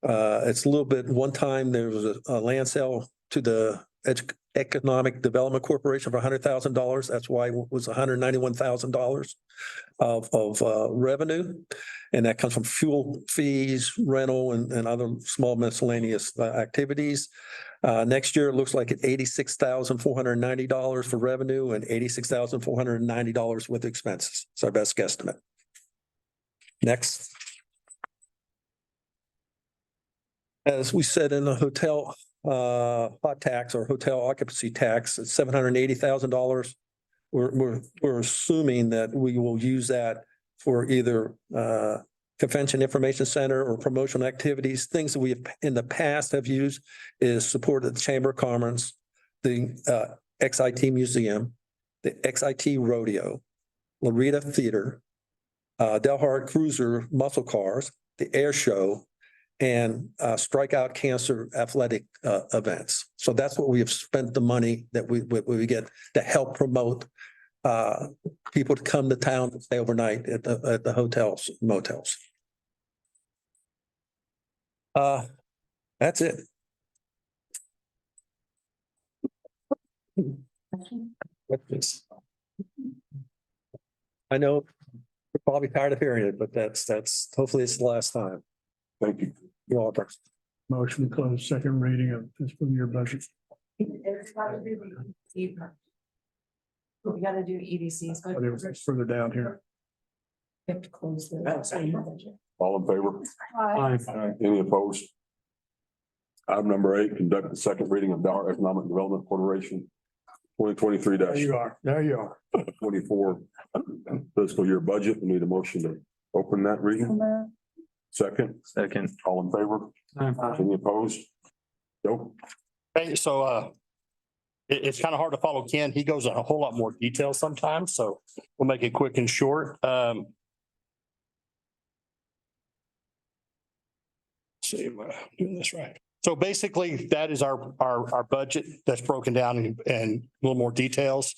It's a little bit one time, there was a land sale to the Economic Development Corporation for $100,000. That's why it was $191,000 of revenue. And that comes from fuel fees, rental and other small miscellaneous activities. Next year, it looks like it's $86,490 for revenue and $86,490 with expenses. It's our best guesstimate. Next. As we said in the hotel hot tax or hotel occupancy tax, it's $780,000. We're assuming that we will use that for either convention information center or promotional activities. Things that we have in the past have used is support of the Chamber of Commerce, the XIT Museum, the XIT Rodeo, Loretta Theater, Dalhart Cruiser Muscle Cars, the Air Show, and Strikeout Cancer athletic events. So that's what we have spent the money that we get to help promote people to come to town to stay overnight at the hotels, motels. That's it. What's this? I know you're probably tired of hearing it, but that's hopefully it's the last time. Thank you. You're welcome. Motion to close second reading of fiscal year budget. We gotta do EDCs. Oh, there was further down here. We have to close the. All in favor? Any opposed? Item number 8, conduct the second reading of Dalhart Economic Development Corporation 2023 There you are. 24 fiscal year budget. We need a motion to open that reading. Second, all in favor? Any opposed? Nope. Okay, so it's kind of hard to follow Ken. He goes in a whole lot more detail sometimes, so we'll make it quick and short. See if I'm doing this right. So basically, that is our budget that's broken down in a little more details.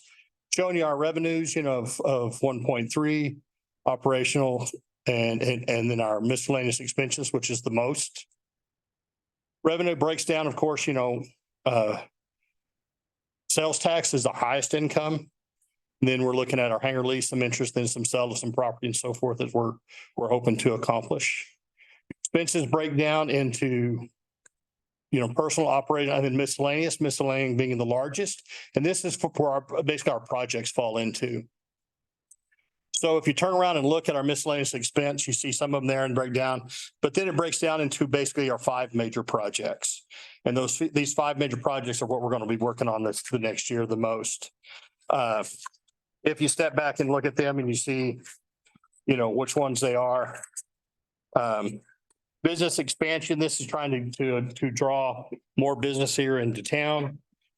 Showing you our revenues, of 1.3 operational and then our miscellaneous expenses, which is the most. Revenue breaks down, of course, sales tax is the highest income. And then we're looking at our hangar lease, some interest, then some sale of some property and so forth that we're hoping to accomplish. Expenses break down into personal operating and then miscellaneous being the largest. And this is for basically our projects fall into. So if you turn around and look at our miscellaneous expense, you see some of them there and break down, but then it breaks down into basically our 5 major projects. And these 5 major projects are what we're going to be working on this for the next year the most. If you step back and look at them and you see, which ones they are. Business expansion, this is trying to draw more business here into town.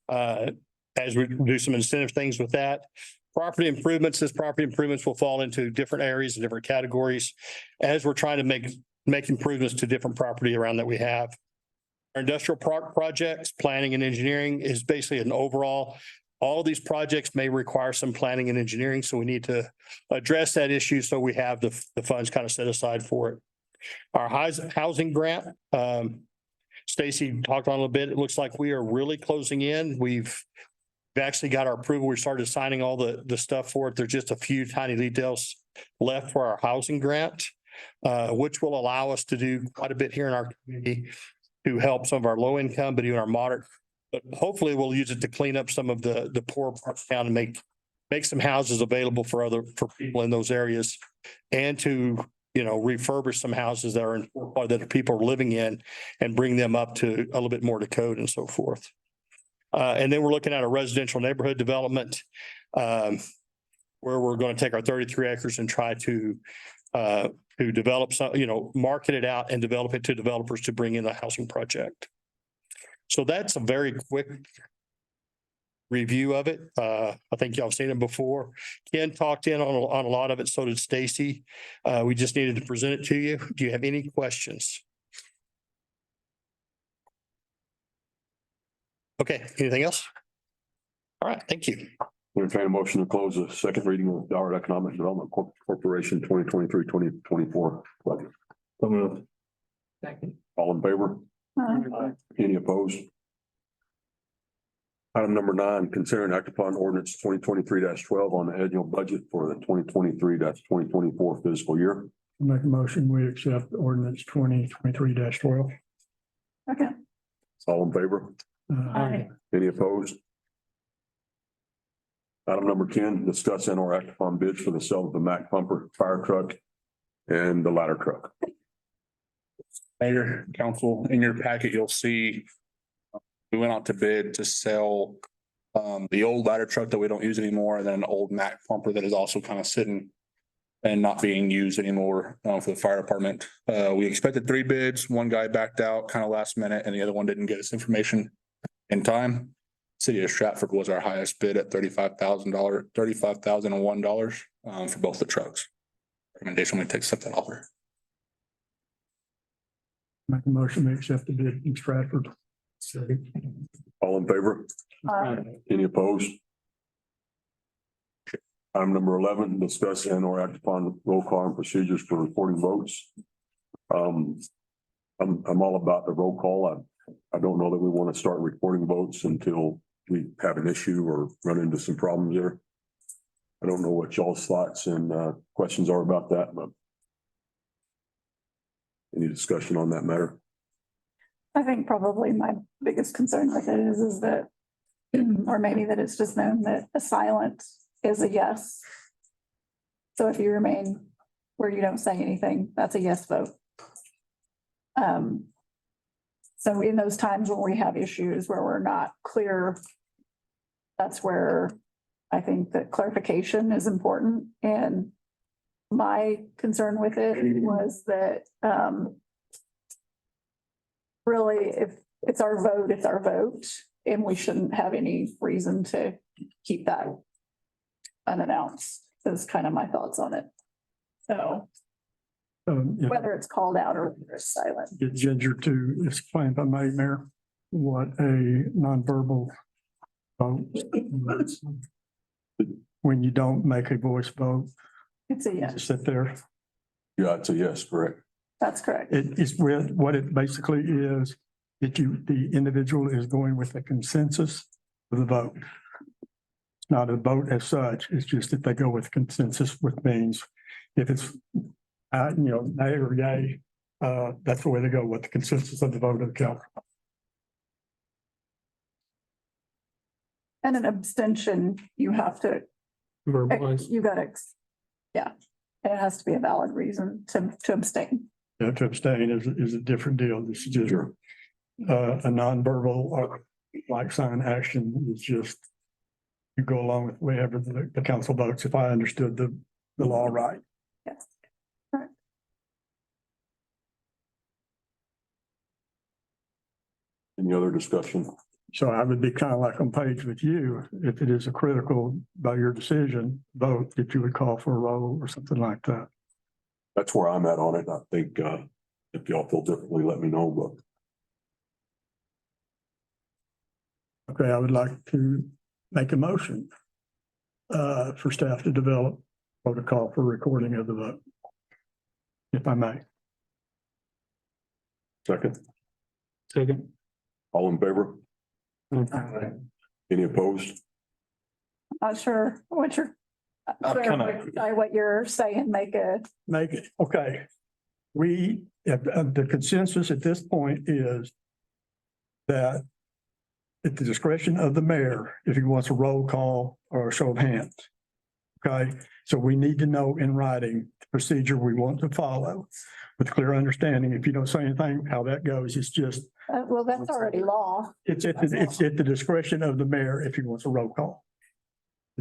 As we do some incentive things with that. Property improvements, this property improvements will fall into different areas and different categories as we're trying to make improvements to different property around that we have. Our industrial park projects, planning and engineering is basically an overall. All of these projects may require some planning and engineering, so we need to address that issue so we have the funds kind of set aside for it. Our housing grant, Stacy talked on a little bit. It looks like we are really closing in. We've actually got our approval. We started signing all the stuff for it. There's just a few tiny details left for our housing grant, which will allow us to do quite a bit here in our community to help some of our low income, but even our moderate. But hopefully we'll use it to clean up some of the poor parts of town and make some houses available for people in those areas, and to refurbish some houses that people are living in and bring them up to a little bit more to code and so forth. And then we're looking at a residential neighborhood development where we're going to take our 33 acres and try to develop some, market it out and develop it to developers to bring in a housing project. So that's a very quick review of it. I think y'all have seen it before. Ken talked in on a lot of it, so did Stacy. We just needed to present it to you. Do you have any questions? Okay, anything else? All right, thank you. Entertain a motion to close the second reading of Dalhart Economic Development Corporation 2023-2024 budget. Second. All in favor? Any opposed? Item number 9, consider and act upon ordinance 2023-12 on the annual budget for the 2023-2024 fiscal year. Make a motion, we accept ordinance 2023-12. Okay. All in favor? Aye. Any opposed? Item number 10, discuss and or act upon bids for the sale of the Mack pumper, fire truck, and the ladder truck. Mayor, council, in your packet, you'll see we went out to bid to sell the old ladder truck that we don't use anymore, and then an old Mack pumper that is also kind of sitting and not being used anymore for the fire department. We expected 3 bids. One guy backed out kind of last minute, and the other one didn't get us information in time. City of Stratford was our highest bid at $35,001 for both the trucks. Recommendation, we take accept that offer. Make a motion, we accept the bid in Stratford. All in favor? Any opposed? Item number 11, discuss and or act upon roll call and procedures for recording votes. I'm all about the roll call. I don't know that we want to start recording votes until we have an issue or run into some problems there. I don't know what y'all's thoughts and questions are about that, but any discussion on that matter? I think probably my biggest concern with it is that, or maybe that it's just known that a silent is a yes. So if you remain where you don't say anything, that's a yes vote. So in those times when we have issues where we're not clear, that's where I think that clarification is important. And my concern with it was that, really, if it's our vote, it's our vote, and we shouldn't have any reason to keep that unannounced. Is kind of my thoughts on it. So whether it's called out or whether it's silent. Get Ginger to explain, if I may, Mayor, what a nonverbal vote. When you don't make a voice vote. It's a yes. Just sit there. Yeah, it's a yes, correct. That's correct. It is with what it basically is, that the individual is going with a consensus of the vote. It's not a vote as such, it's just that they go with consensus, which means if it's nay or yay, that's the way they go with the consensus of the vote of the council. And an abstention, you have to, Verbalize. you gotta, yeah. And it has to be a valid reason to abstain. Yeah, to abstain is a different deal. This is just a nonverbal or like sign action is just you go along with whatever the council votes, if I understood the law right. Yes. Right. Any other discussion? So I would be kind of like on page with you, if it is a critical by your decision vote, that you would call for a roll or something like that. That's where I'm at on it. I think if y'all feel differently, let me know, but. Okay, I would like to make a motion for staff to develop protocol for recording of the vote. If I may. Second. Second. All in favor? Any opposed? Not sure what you're. What you're saying, make it, okay. The consensus at this point is that at the discretion of the mayor, if he wants a roll call or a show of hands. Okay, so we need to know in writing the procedure we want to follow with clear understanding. If you don't say anything, how that goes, it's just. well, that's already law. It's at the discretion of the mayor if he wants a roll call.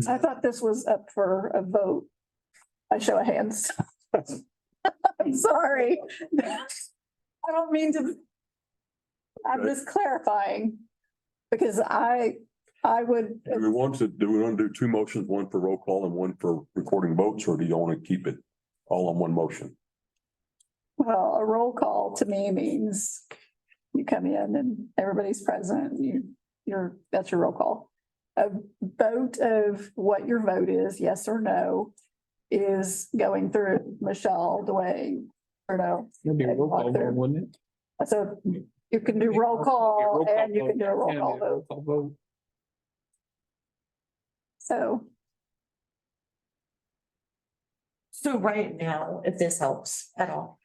I thought this was up for a vote. A show of hands. I'm sorry. I don't mean to. I'm just clarifying. Because I Do we want to do two motions, one for roll call and one for recording votes, or do you want to keep it all on one motion? Well, a roll call to me means you come in and everybody's present, that's your roll call. A vote of what your vote is, yes or no, is going through Michelle, Dwayne, or no. It'd be a roll call vote, wouldn't it? So you can do roll call and you can do a roll call vote. So. So right now, if this helps at all.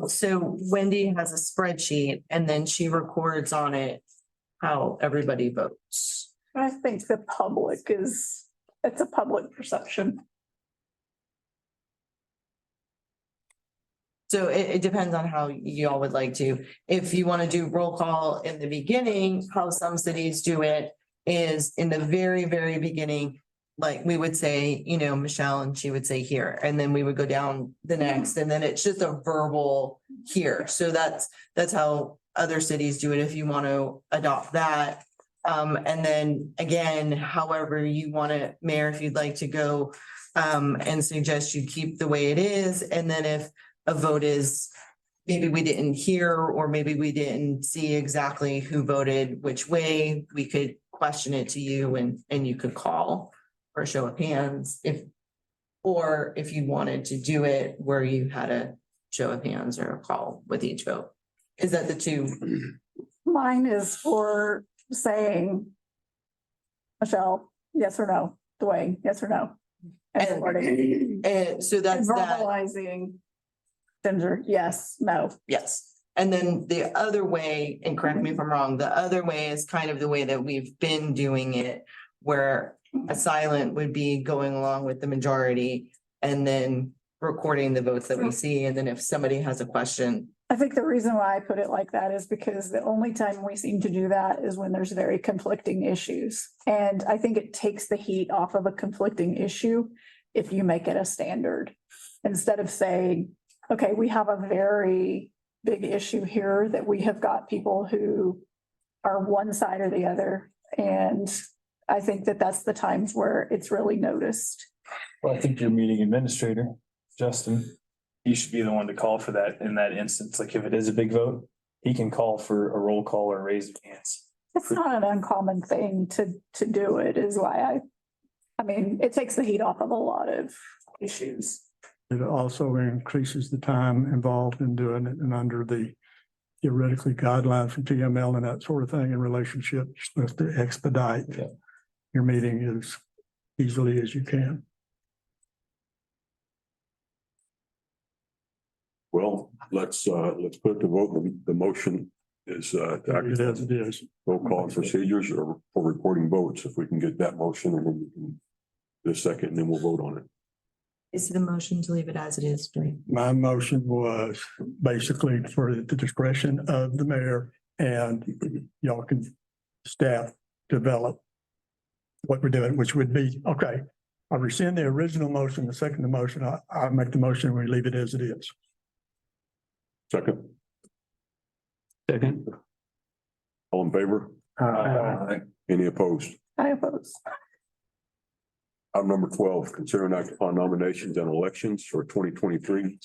So Wendy has a spreadsheet and then she records on it how everybody votes. I think the public it's a public perception. So it depends on how you all would like to. If you want to do roll call in the beginning, how some cities do it is in the very, very beginning. Like we would say, Michelle, and she would say here, and then we would go down the next, and then it's just a verbal here. So that's how other cities do it if you want to adopt that. And then again, however you want it, Mayor, if you'd like to go and suggest you keep the way it is. And then if a vote is maybe we didn't hear, or maybe we didn't see exactly who voted which way, we could question it to you and you could call or show of hands or if you wanted to do it where you had a show of hands or a call with each vote. Is that the two? Mine is for saying, Michelle, yes or no, Dwayne, yes or no. And so that's that. Verbalizing. Ginger, yes, no. Yes. And then the other way, and correct me if I'm wrong, the other way is kind of the way that we've been doing it, where a silent would be going along with the majority and then recording the votes that we see. And then if somebody has a question. I think the reason why I put it like that is because the only time we seem to do that is when there's very conflicting issues. And I think it takes the heat off of a conflicting issue if you make it a standard. Instead of saying, okay, we have a very big issue here that we have got people who are one side or the other. And I think that that's the times where it's really noticed. Well, I think your meeting administrator, Justin, he should be the one to call for that in that instance. Like if it is a big vote, he can call for a roll call or raise of hands. It's not an uncommon thing to do it is why I mean, it takes the heat off of a lot of issues. It also increases the time involved in doing it and under the theoretically guidelines from TML and that sort of thing in relationship, you're supposed to expedite your meeting as easily as you can. Well, let's put the vote. The motion is roll call procedures or for recording votes. If we can get that motion and then we can do a second and then we'll vote on it. Is the motion to leave it as it is? My motion was basically for the discretion of the mayor and y'all can staff develop what we're doing, which would be, okay, I rescind the original motion, the second motion, I make the motion, we leave it as it is. Second. Second. All in favor? Any opposed? I oppose. Item number 12, consider an act upon nominations and elections for 2023.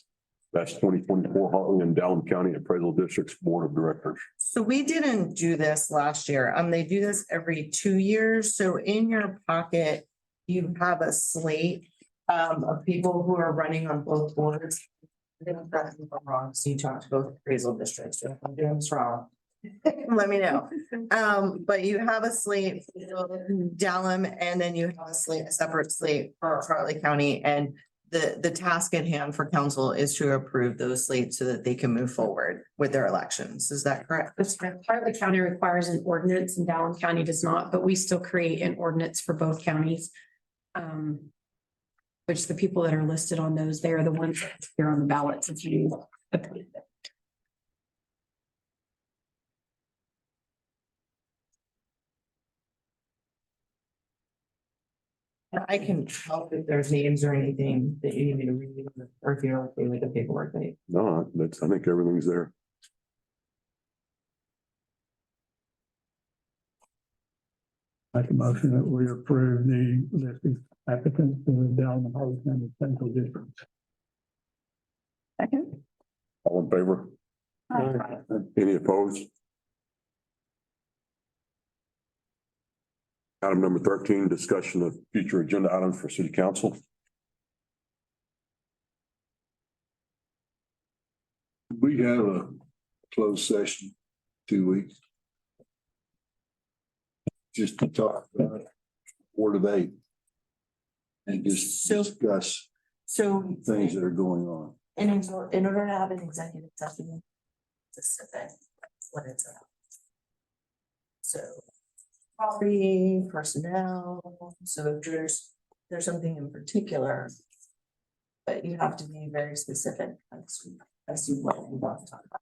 That's 2024 Hartley and Dalhart County Appraisal District's Board of Directors. So we didn't do this last year. They do this every 2 years. So in your pocket, you have a slate of people who are running on both boards. I think that's wrong. So you talk to both appraisal districts. If I'm doing this wrong, let me know. But you have a slate for Dalham, and then you have a separate slate for Hartley County. And the task at hand for council is to approve those slates so that they can move forward with their elections. Is that correct? That's correct. Hartley County requires an ordinance and Dalham County does not, but we still create an ordinance for both counties. Which the people that are listed on those, they are the ones that appear on the ballots if you approve it. I can help if there's names or anything that you need me to read, or if you're okay with the paperwork. No, I think everything's there. Make a motion that we approve the list of applicants to the Dalhart County Central District. Second. All in favor? Any opposed? Item number 13, discussion of future agenda items for city council. We have a closed session 2 weeks. Just to talk about Board of 8. And just discuss things that are going on. And in order to have an executive session, specific, what it's about. So property, personnel, so if there's something in particular. But you have to be very specific as to what you want to talk about.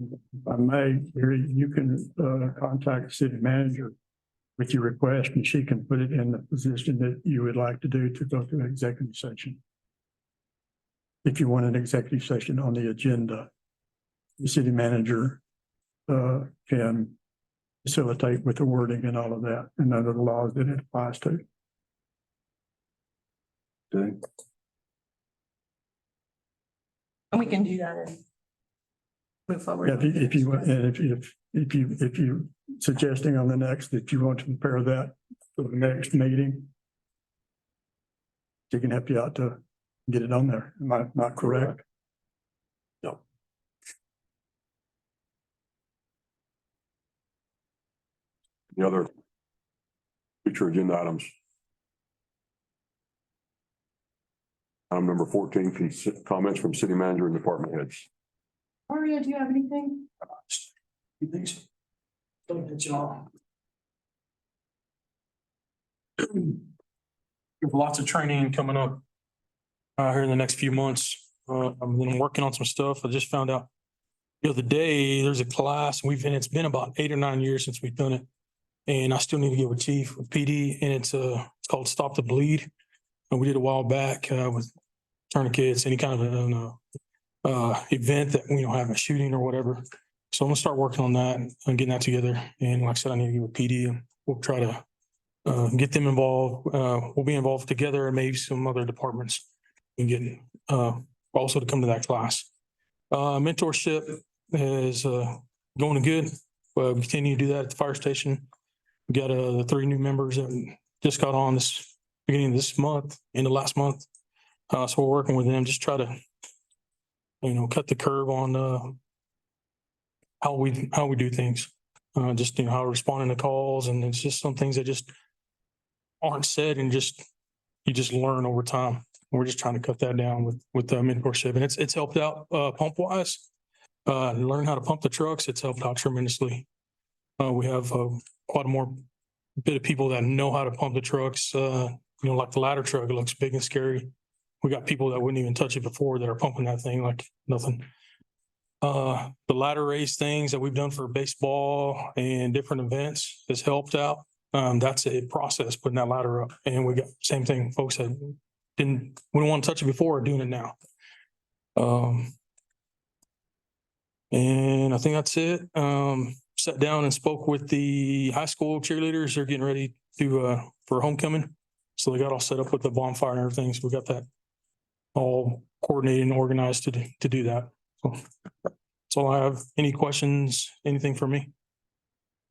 If I may, you can contact the city manager with your request, and she can put it in the position that you would like to do to go to an executive session. If you want an executive session on the agenda, the city manager can facilitate with the wording and all of that, and under the laws that it applies to. Okay. And we can do that and move forward. Yeah, if you, and if you suggesting on the next, that you want to prepare that for the next meeting, she can help you out to get it on there. Am I not correct? No. The other future agenda items. Item number 14, comments from city manager and department heads. Maria, do you have anything? We have lots of training coming up here in the next few months. I'm working on some stuff. I just found out the other day, there's a class and it's been about 8 or 9 years since we've done it. And I still need to get with chief with PD, and it's called Stop the Bleed. And we did a while back with tourniquets, any kind of an event that we don't have a shooting or whatever. So I'm gonna start working on that and getting that together. And like I said, I need to get with PD, and we'll try to get them involved. We'll be involved together, and maybe some other departments and get also to come to that class. Mentorship is going good. We continue to do that at the fire station. We got the 3 new members that just got on this beginning of this month, end of last month. So we're working with them, just try to, cut the curve on how we do things. Just, how we're responding to calls, and it's just some things that just aren't said, and you just learn over time. We're just trying to cut that down with the mentorship, and it's helped out pump wise. Learn how to pump the trucks. It's helped out tremendously. We have quite a more bit of people that know how to pump the trucks. Like the ladder truck, it looks big and scary. We got people that wouldn't even touch it before that are pumping that thing like nothing. The ladder race things that we've done for baseball and different events has helped out. That's a process, putting that ladder up. And we got same thing, folks that wouldn't want to touch it before are doing it now. And I think that's it. Sat down and spoke with the high school cheerleaders. They're getting ready to for homecoming. So they got all set up with the bonfire and everything. So we got that all coordinated and organized to do that. So that's all I have. Any questions, anything for me?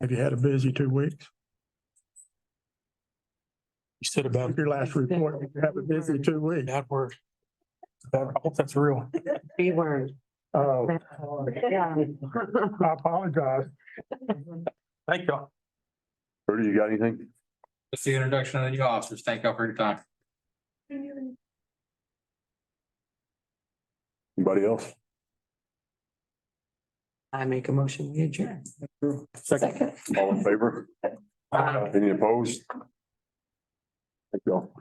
Have you had a busy 2 weeks? You said about your last report, you have a busy 2 weeks. Bad word. I hope that's real. B word. Oh, Yeah. I apologize. Thank y'all. Bertie, you got anything? That's the introduction of the new officers. Thank y'all for your time. Anybody else? I make a motion, we adjourn. Second. All in favor? Any opposed? Thank y'all.